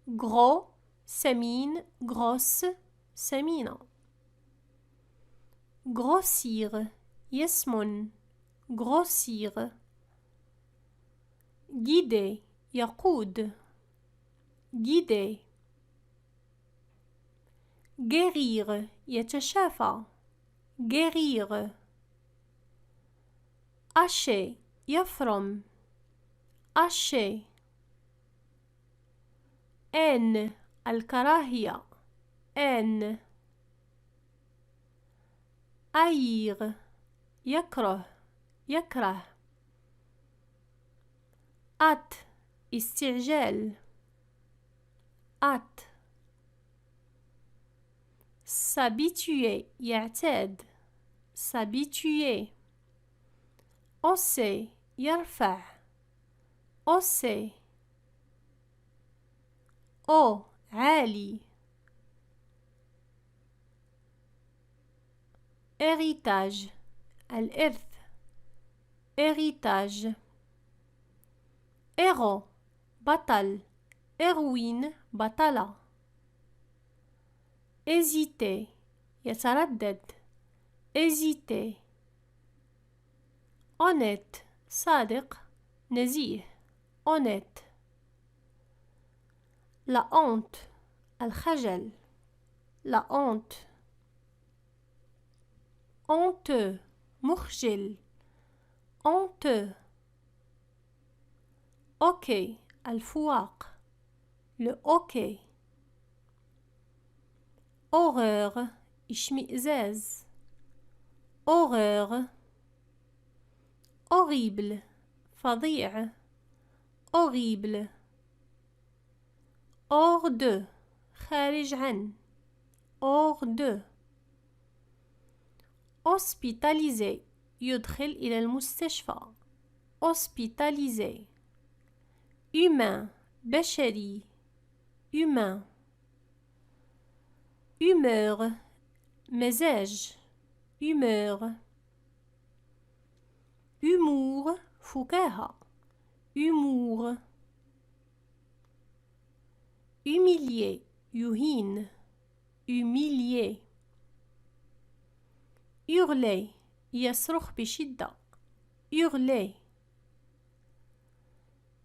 gros سمين grosse سمينة. grossir يسمن grossir. guider يقود guider. guérir يتشافى guérir. hacher يفرم hacher. haine الكراهية haine. haïr يكره يكره. hâte استعجال hâte. s'habituer يعتاد s'habituer. hausser يرفع hausser. haut عالي. héritage الإرث héritage. héros بطل héroïne بطلة. hésiter يتردد hésiter. honnête صادق نزيه honnête. la honte الخجل la honte. honteux مخجل honteux. hockey الفواق le hockey. horreur اشمئزاز horreur. horrible فظيع horrible. hors de خارج عن hors de. hospitalisé يدخل إلى المستشفى hospitalisé. humain بشري humain. humeur مزاج humeur. humour فكاهة humour. humilier يهين humilier. hurler يصرخ بشدة hurler.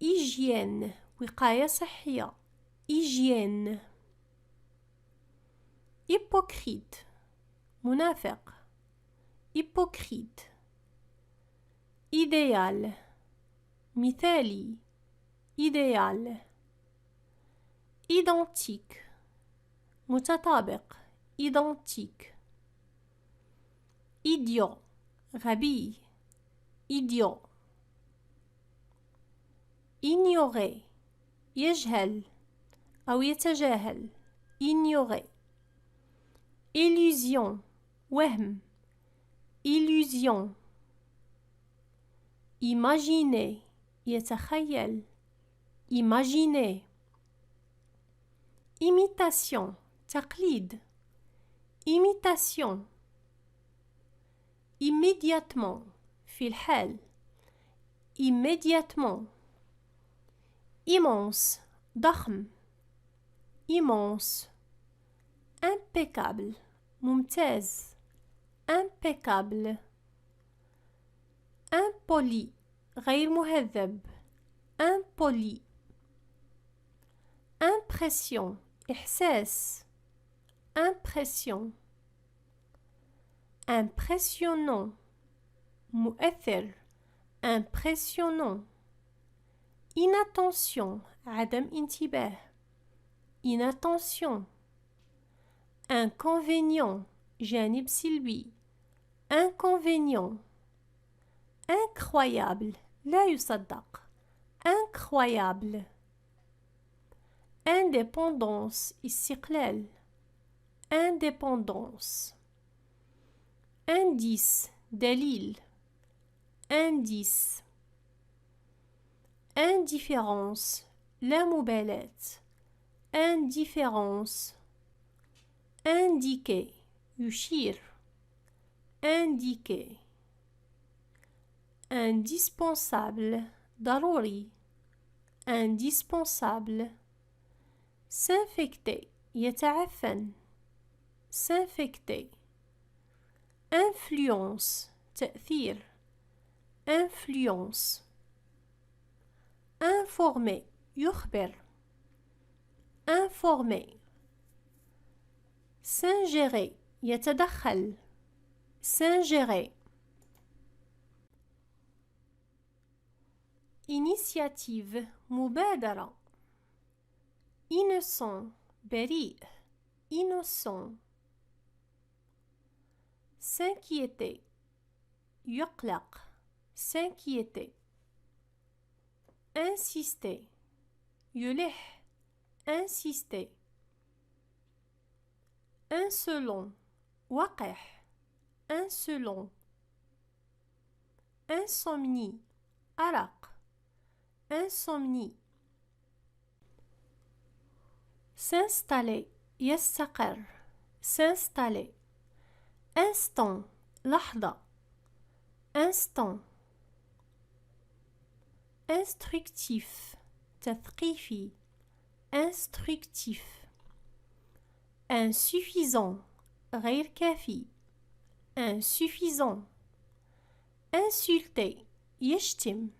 hygiène وقاية صحية hygiène. hypocrite منافق hypocrite. idéal مثالي idéal. identique متطابق identique. idiot غبي idiot. ignorer يجهل أو يتجاهل ignorer. illusion وهم illusion. imaginer يتخيل imaginer. imitation تقليد imitation. immédiatement في الحال immédiatement. immense ضخم immense. impeccable ممتاز impeccable. impoli غير مهذب impoli. impression إحساس impression. impressionnant مؤثر impressionnant. inattention عدم انتباه inattention. inconvénient جانب سلبي inconvénient. incroyable لا يصدق incroyable. indépendance استقلال indépendance. indice دليل indice. indifférence لا مبالاة indifférence. indiquer يشير indiquer. indispensable ضروري indispensable. s'infecter يتعفن s'infecter. influence تأثير influence. informer يخبر informer. s'ingérer يتدخل s'ingérer. initiative مبادرة innocent بريء innocent. s'inquiéter يقلق s'inquiéter. insister يلح insister. insolent وقح insolent. insomnie أرق insomnie. s'installer يستقر s'installer. instant لحظة instant. instructif تثقيفي instructif. insuffisant غير كافي insuffisant. insulter يشتم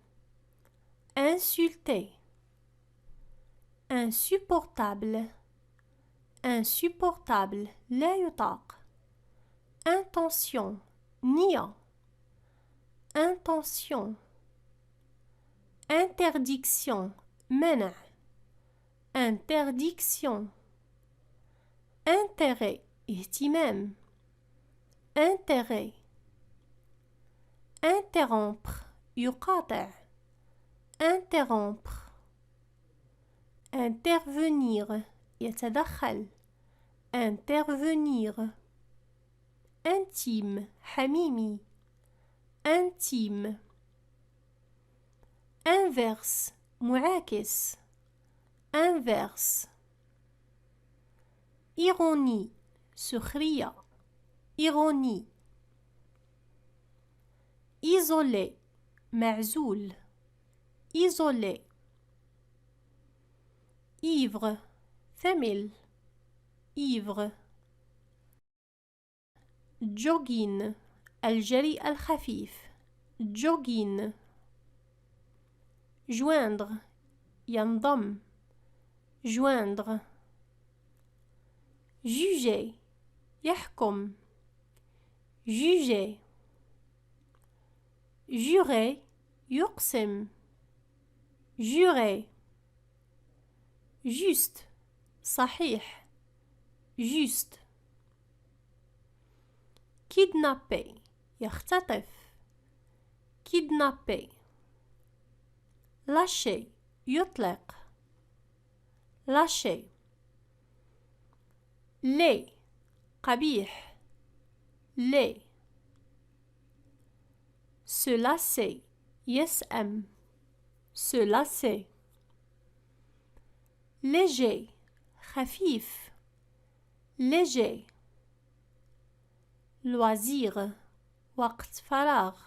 insulter. insupportable insupportable لا يطاق intention نية intention. interdiction منع interdiction. intérêt اهتمام intérêt. interrompre يقاطع interrompre. intervenir يتدخل intervenir. intime حميمي intime. inverse معاكس inverse. ironie سخرية ironie. isolé معزول isolé. ivre ثمل ivre. jogging الجري الخفيف jogging. joindre ينضم joindre. juger يحكم juger. jurer يقسم jurer. juste صحيح juste. kidnapper يختطف kidnapper. lâcher يطلق lâcher. laid قبيح laid. se lasser يسأم se lasser. léger خفيف léger. loisir وقت فراغ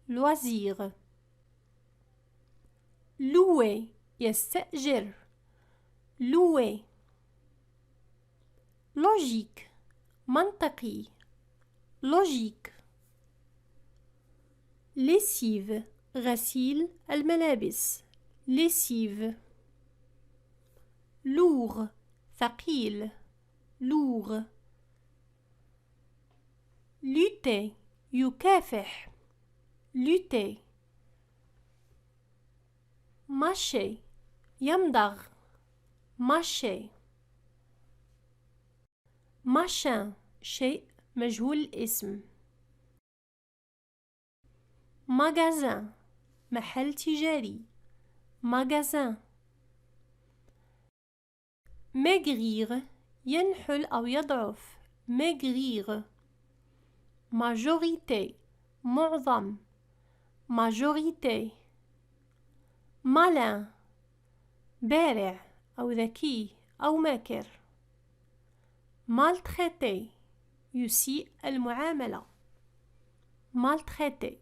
loisir. louer يستأجر louer. logique منطقي logique. lessive غسيل الملابس lessive. lourd ثقيل lourd. lutter يكافح lutter. mâcher يمضغ mâcher. machin شيء مجهول الاسم. magasin محل تجاري magasin. maigrir ينحل أو يضعف maigrir. majorité معظم majorité. malin بارع أو ذكي أو ماكر maltraité يسيء المعاملة maltraité.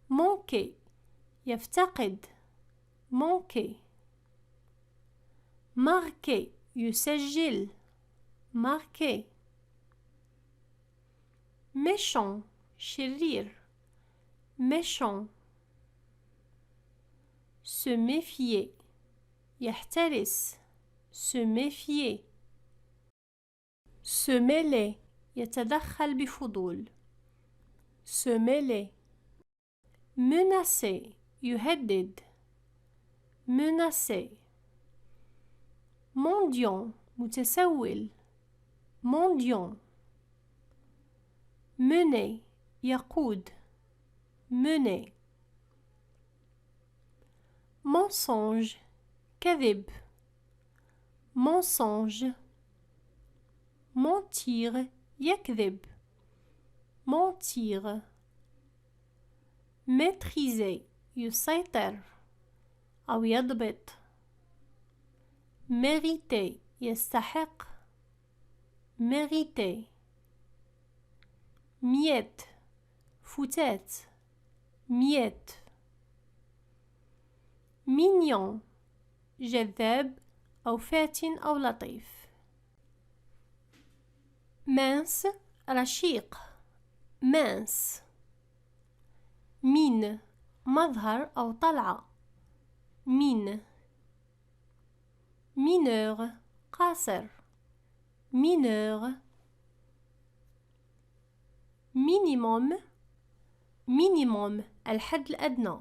manquer يفتقد manquer. marquer يسجل marquer. méchant شرير méchant. se méfier يحترس se méfier. se mêler يتدخل بفضول se mêler. menacer يهدد menacer. mendiant متسول mendiant. mener يقود mener. mensonge كذب mensonge. mentir يكذب mentir. maîtriser يسيطر أو يضبط mériter يستحق mériter. miette فتات miette. mignon جذاب أو فاتن أو لطيف. mince رشيق mince. mine مظهر أو طلعة mine. mineur قاصر mineur. minimum minimum الحد الأدنى.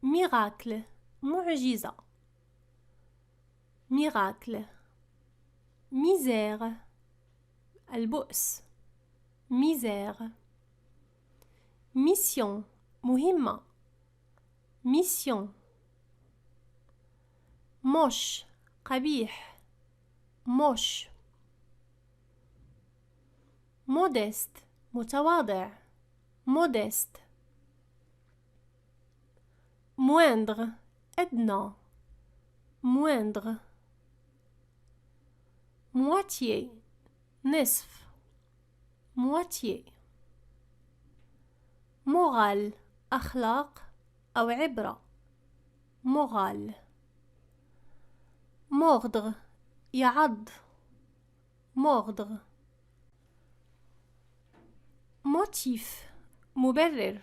miracle معجزة miracle. misère البؤس misère. mission مهمة mission. moche قبيح moche. modeste متواضع modeste. moindre أدنى moindre. moitié نصف moitié. morale أخلاق أو عبرة morale. mordre يعض mordre. موتيف مبرر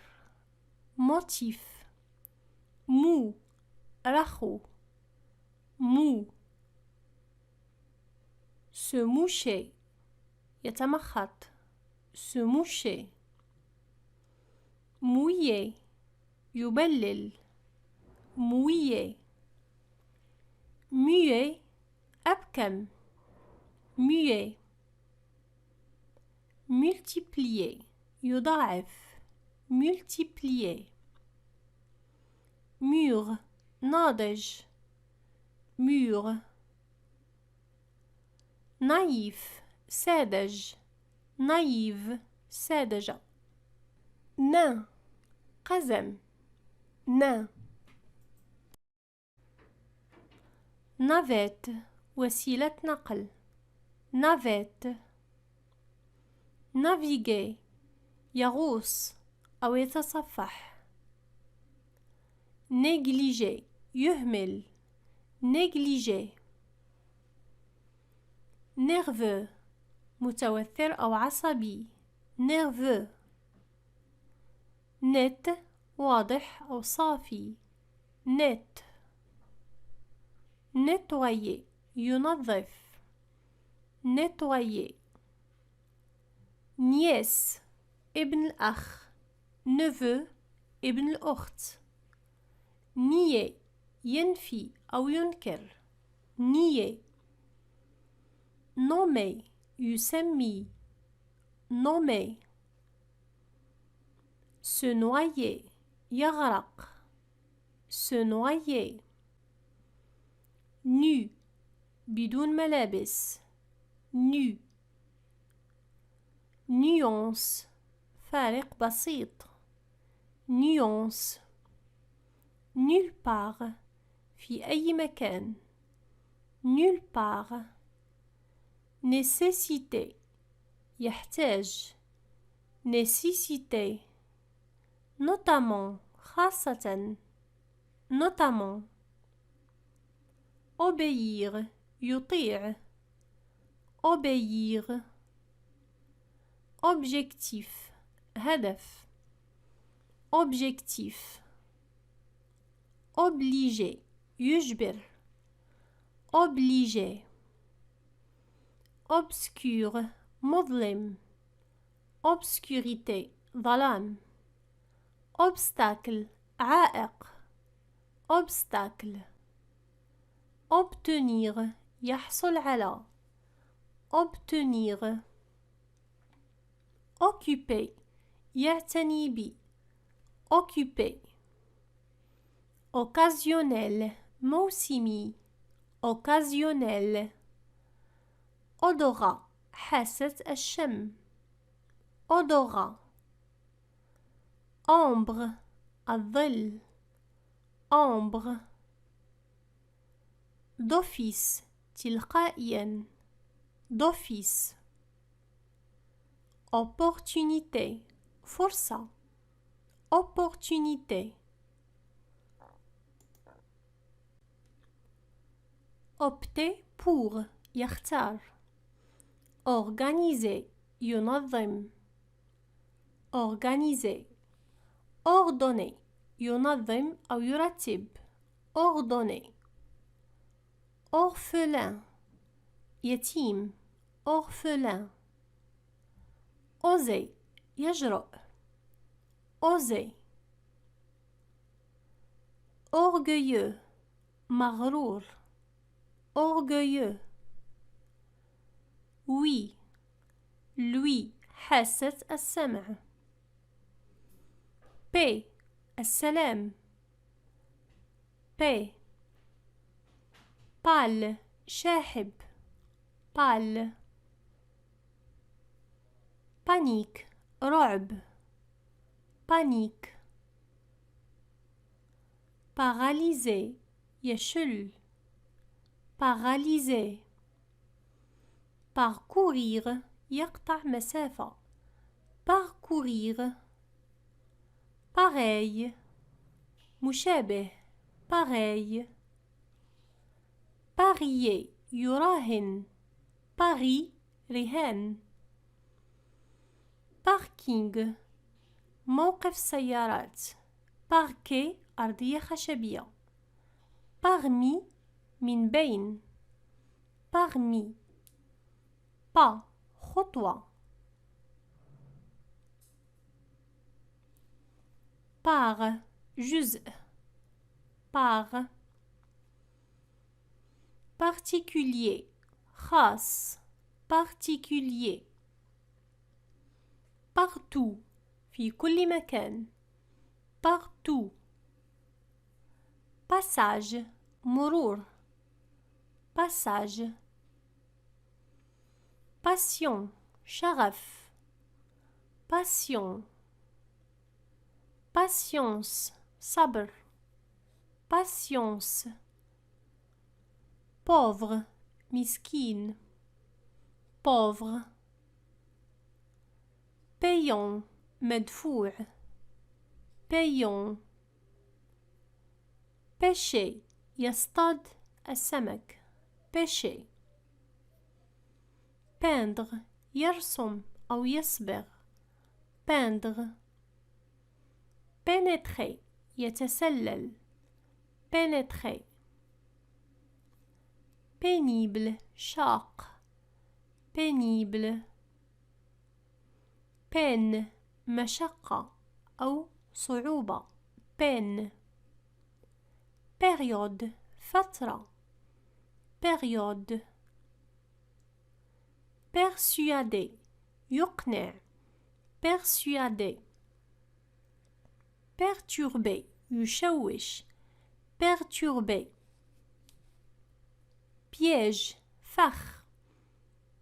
موتيف مو رخو مو se moucher يتمخط se moucher mouiller يبلل mouiller muet أبكم muet multiplier يضاعف multiplier mûr ناضج mûr naïf ساذج naïve ساذجة nain قزم nain navette وسيلة نقل navette naviguer يغوص أو يتصفح négliger يهمل négliger nerveux متوتر أو عصبي nerveux net واضح أو صافي net nettoyer ينظف nettoyer nièce ابن الأخ neveu ابن الأخت nier ينفي أو ينكر nier nommer يسمي nommer se noyer يغرق se noyer nu بدون ملابس nu nuance فارق بسيط nuance nulle part في أي مكان nulle part nécessité يحتاج nécessité notamment خاصة notamment obéir يطيع obéir objectif هدف objectif obliger يجبر obliger obscur مظلم obscurité ظلام obstacle عائق obstacle obtenir يحصل على obtenir occuper يعتني بي occuper occasionnel موسمي occasionnel odorat حاسة الشم odorat ombre الظل ombre d'office تلقائيا d'office opportunité فرصة opportunité opter pour يختار organiser ينظم organiser ordonner ينظم أو يرتب ordonner orphelin يتيم orphelin oser يجرؤ oser orgueilleux مغرور orgueilleux oui lui حاسة السمع paix السلام paix pâle شاحب pâle panique رعب panique paralysé يشل paralysé parcourir يقطع مسافة parcourir pareil مشابه pareil parier يراهن pari رهان باركينغ موقف السيارات. باركي أرضية خشبية. parmi من بين. parmi pas خطوة. par جزء. par particulier خاص. particulier partout في كل مكان. partout passage مرور. passage passion شغف. passion patience صبر. patience pauvre مسكين. pauvre payant مدفوع. payant pêcher يصطاد السمك. pêcher peindre يرسم أو يصبغ. peindre pénétrer يتسلل. pénétrer pénible شاق. pénible peine مشقة أو صعوبة. peine période فترة. période persuader يقنع. persuader perturber يشوش. perturber piège فخ.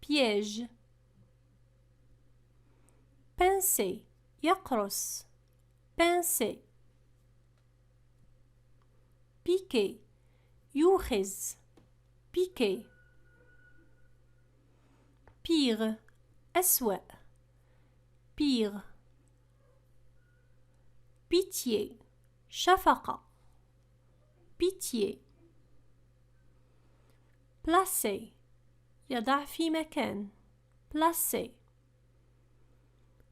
piège pincer يقرص. pincer piquer يوخز. piquer pire أسوأ. pire pitié شفقة. pitié placer يضع في مكان. placer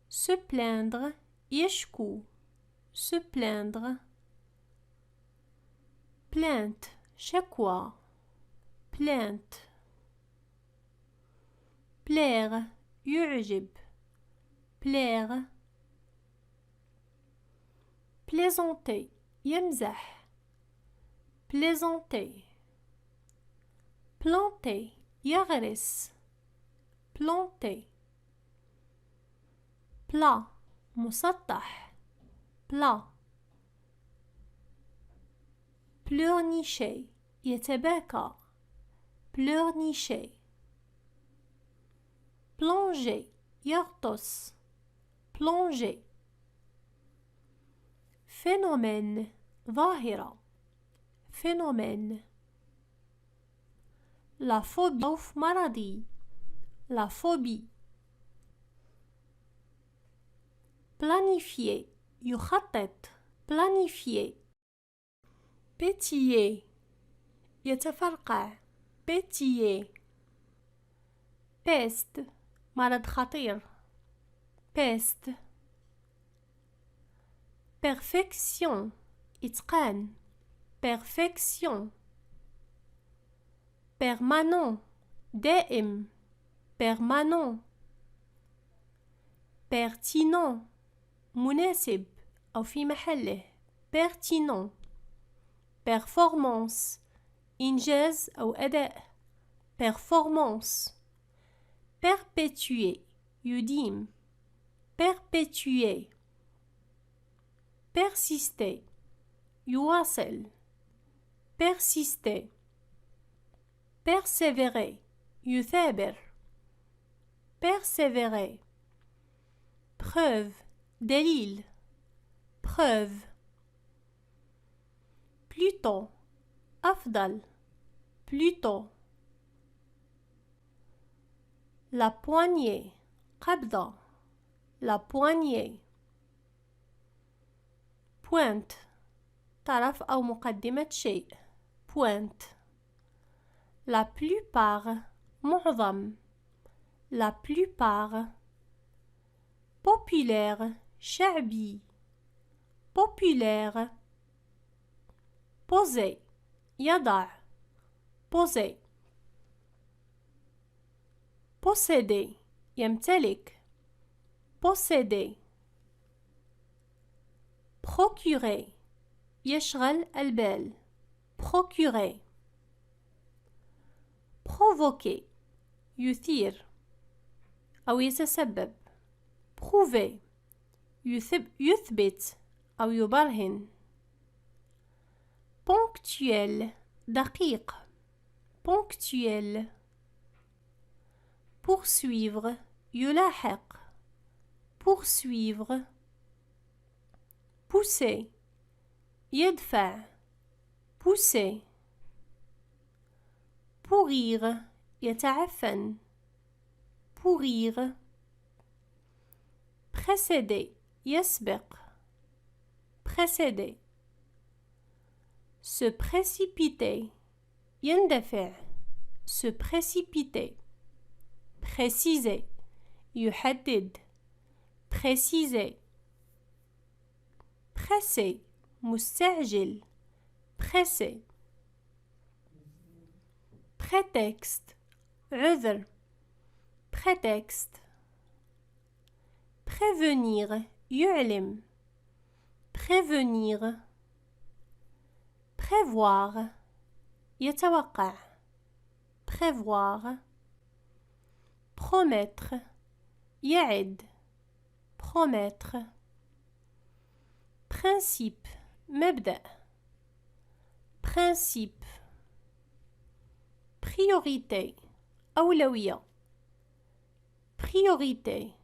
se plaindre يشكو. se plaindre plainte شكوى. plainte plaire يعجب. plaire plaisanter يمزح. plaisanter planter يغرس. planter plat مسطح. plat pleurnicher يتباكى. pleurnicher plonger يغطس. plonger phénomène ظاهرة. phénomène la phobie خوف مرضي. la phobie planifier يخطط. planifier pétiller يتفرقع. pétiller peste مرض خطير. peste perfection إتقان. perfection permanent دائم. permanent pertinent مناسب أو في محله. pertinent performance إنجاز أو أداء. performance perpétuer يديم. perpétuer persister يواصل. persister persévérer يثابر. persévérer preuve دليل. preuve plutôt أفضل. plutôt la poignée قبضة. la poignée pointe طرف أو مقدمة شيء. pointe la plupart معظم. la plupart populaire شعبي populaire poser يضع poser posséder يمتلك posséder procurer يشغل البال procurer provoquer يثير أو يتسبب prouver يثبت أو يبرهن ponctuel دقيق ponctuel poursuivre يلاحق poursuivre pousser يدفع pousser pourrir يتعفن pourrir précéder يسبق précéder se précipiter يندفع se précipiter préciser يحدد préciser pressé مستعجل pressé prétexte عذر prétexte prévenir يعلم prévenir prévoir يتوقع prévoir promettre يعد promettre principe مبدأ principe priorité أولوية priorité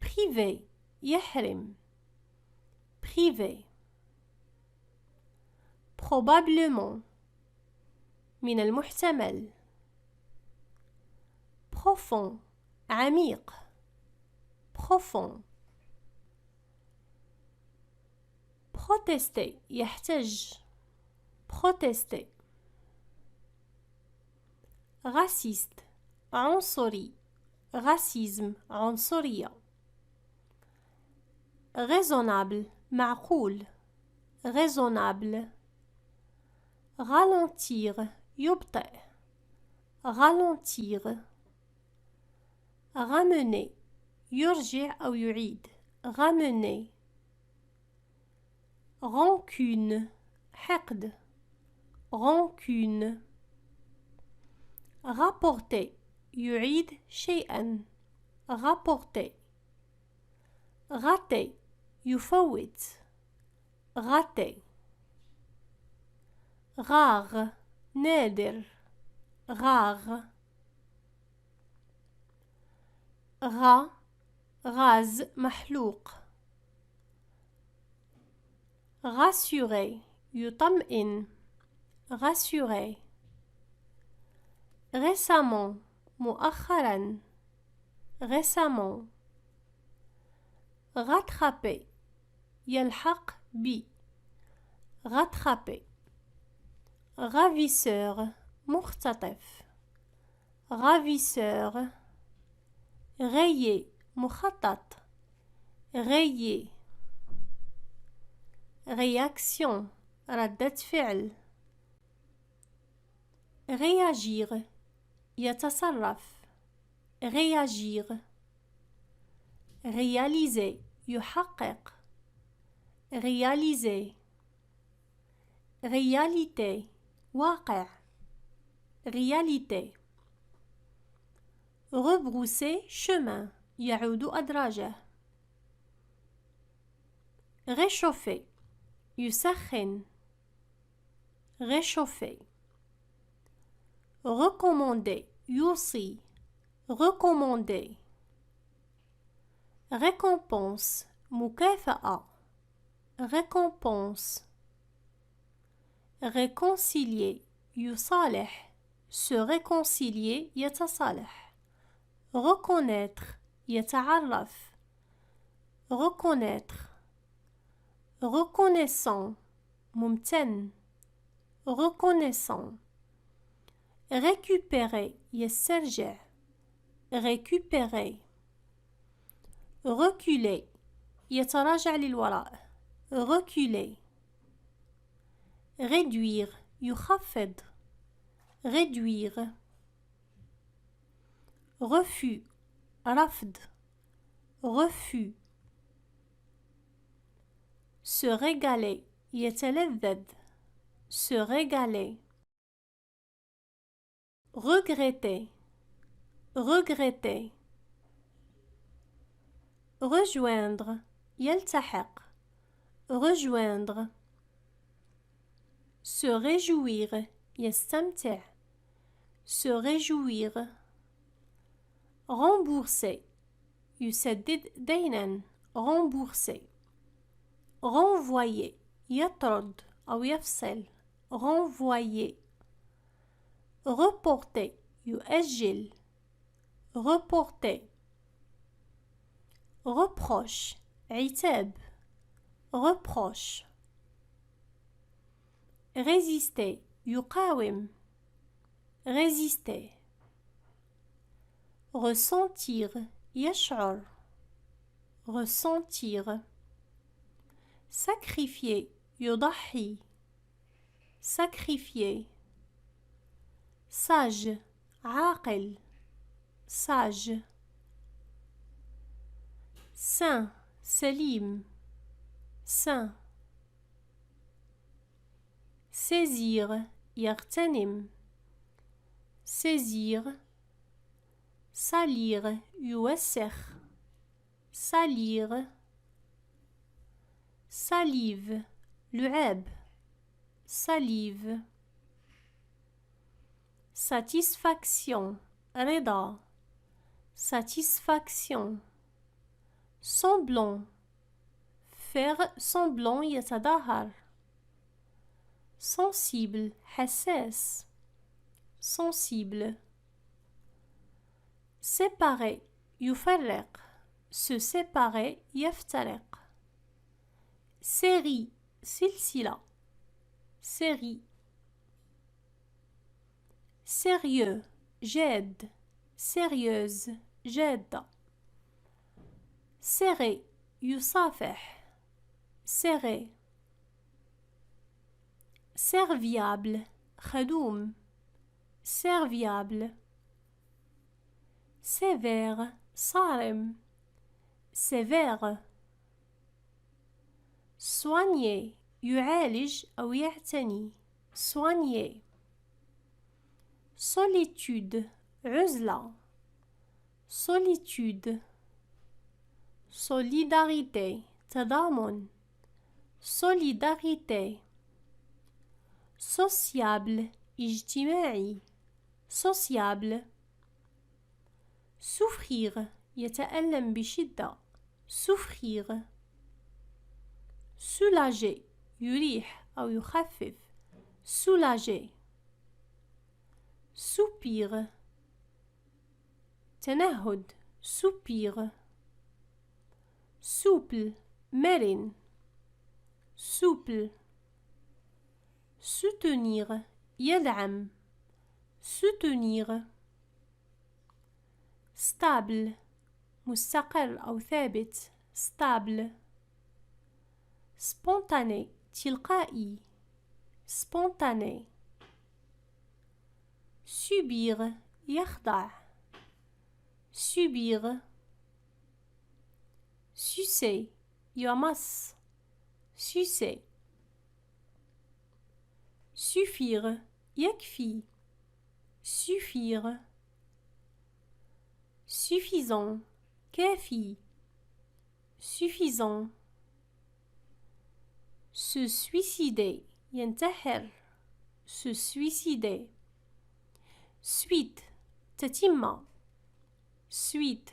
privé يحرم privé probablement من المحتمل profond عميق profond protester يحتج protester raciste عنصري racisme عنصرية raisonnable معقول raisonnable ralentir يبطئ ralentir ramener يرجع أو يعيد ramener rancune حقد rancune rapporter يعيد شيئا rapporter rater يفوت rater rare نادر rare غاز محلوق rassurer يطمئن rassurer récemment مؤخرا récemment rattraper يلحق بي rattraper ravisseur مختطف ravisseur rayer مخطط rayer réaction ردة فعل réagir يتصرف réagir réaliser يحقق réaliser réalité واقع réalité rebrousser chemin يعود أدراجه réchauffer يسخن réchauffer recommander يوصي recommander récompense مكافأة récompense réconcilier يصالح se réconcilier يتصالح reconnaître يتعرف reconnaître reconnaissant ممتن reconnaissant récupérer يسترجع récupérer reculer يتراجع للوراء reculer réduire يخفض réduire refus رفض refus se régaler يتلذذ se régaler regretter regretter rejoindre يلتحق rejoindre se réjouir يستمتع se réjouir rembourser يسدد دينا rembourser renvoyer يطرد أو يفصل renvoyer reporter يؤجل reporter reproche عتاب reproche résister يقاوم résister ressentir يشعر ressentir sacrifier يضحي sacrifier sage عاقل sage saint سليم saint saisir يغتنم saisir salir يوسخ salir salive لعاب salive satisfaction رضا satisfaction semblant faire semblant يتظاهر sensible حساس sensible séparer يفرق se séparer يفترق série سلسلة série sérieux جاد sérieuse جادة serré يصافح serré serviable خدوم serviable sévère صارم sévère soigner يعالج أو يعتني soigner solitude عزلة solitude solidarité تضامن solidarité sociable اجتماعي sociable souffrir يتألم بشدة souffrir soulager يريح أو يخفف soulager soupir تنهد soupir souple مرن souple soutenir يدعم soutenir stable مستقر أو ثابت stable spontané تلقائي spontané subir يخضع subir sucer يمص sucer suffire يكفي suffire suffisant كافي suffisant se suicider ينتحر se suicider suite تتم suite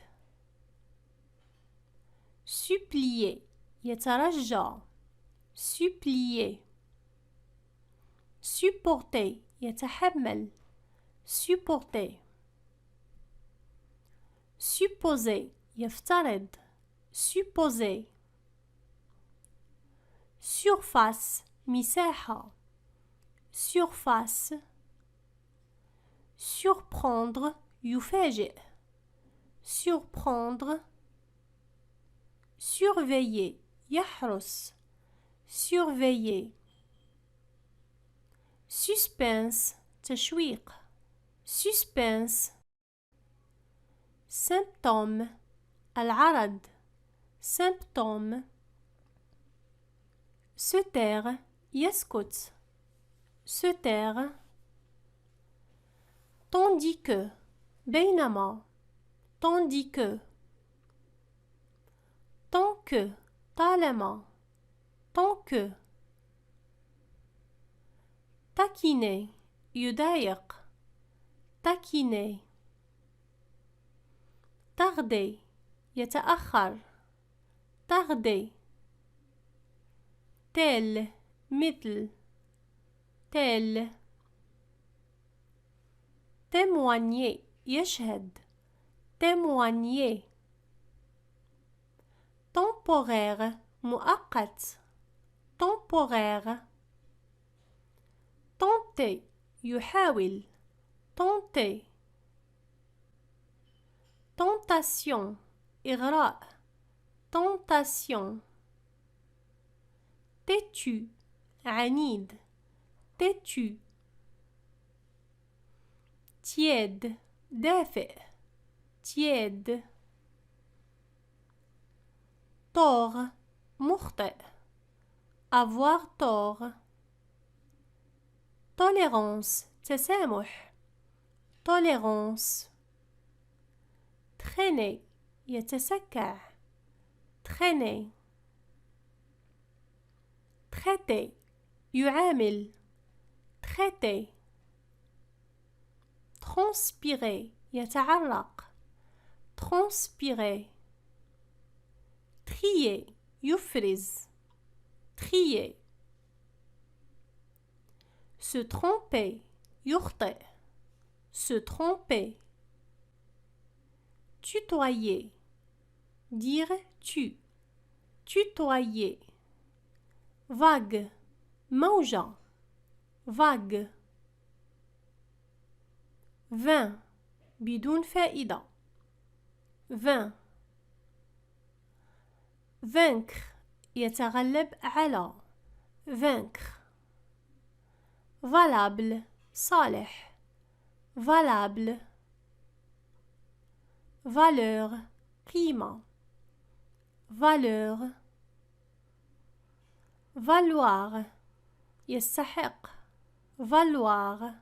supplier يترجى supplier supporter يتحمل supporter supposer يفترض supposer surface مساحة surface surprendre يفاجئ surprendre surveiller يحرس surveiller suspense تشويق suspense symptôme العرض symptôme se taire يسكت se taire tandis que بينما tandis que tant que طالما tant que taquiner يضايق taquiner tarder يتأخر tarder tel مثل tel témoigner يشهد témoigner temporaire مؤقت temporaire tenter يحاول tenter tentation إغراء tentation têtu عنيد têtu tiède دافئ tiède tort مخطئ avoir tort tolérance تسامح tolérance traîner يتسكع traîner traiter يعامل traiter transpirer يتعرق transpirer trier يفرز trier se tromper يخطئ se tromper tutoyer dire tu tutoyer vague موجة vague vain بدون فائدة vain vaincre يتغلب على vaincre valable صالح valable valeur قيمة valeur valoir يستحق valoir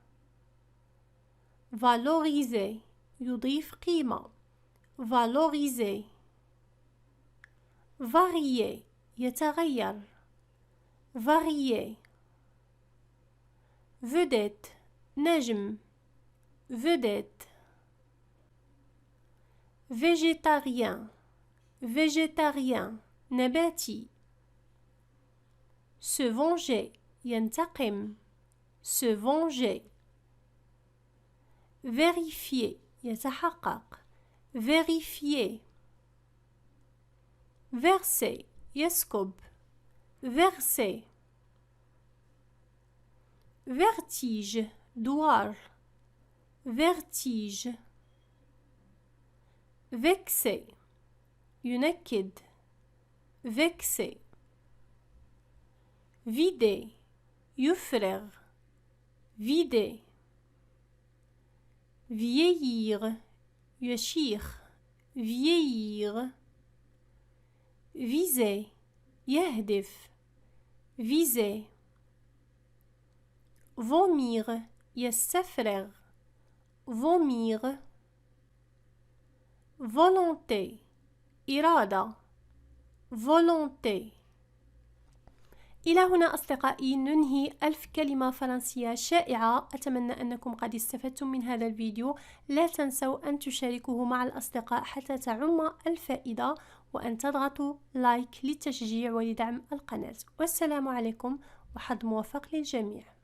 valoriser يضيف قيمة valoriser varier يتغير varier vedette نجم vedette végétarien végétarien نباتي se venger ينتقم se venger vérifier يتحقق vérifier verser يسكب verser vertige دوار vertige vexer ينكد vexer vider يفرغ vider vieillir يشيخ vieillir viser يهدف viser vomir يستفرغ vomir volonté إرادة volonté. إلى هنا أصدقائي ننهي 1000 كلمة فرنسية شائعة. أتمنى أنكم قد استفدتم من هذا الفيديو. لا تنسوا أن تشاركوه مع الأصدقاء حتى تعم الفائدة، وأن تضغطوا لايك للتشجيع ولدعم القناة. والسلام عليكم وحظ موفق للجميع.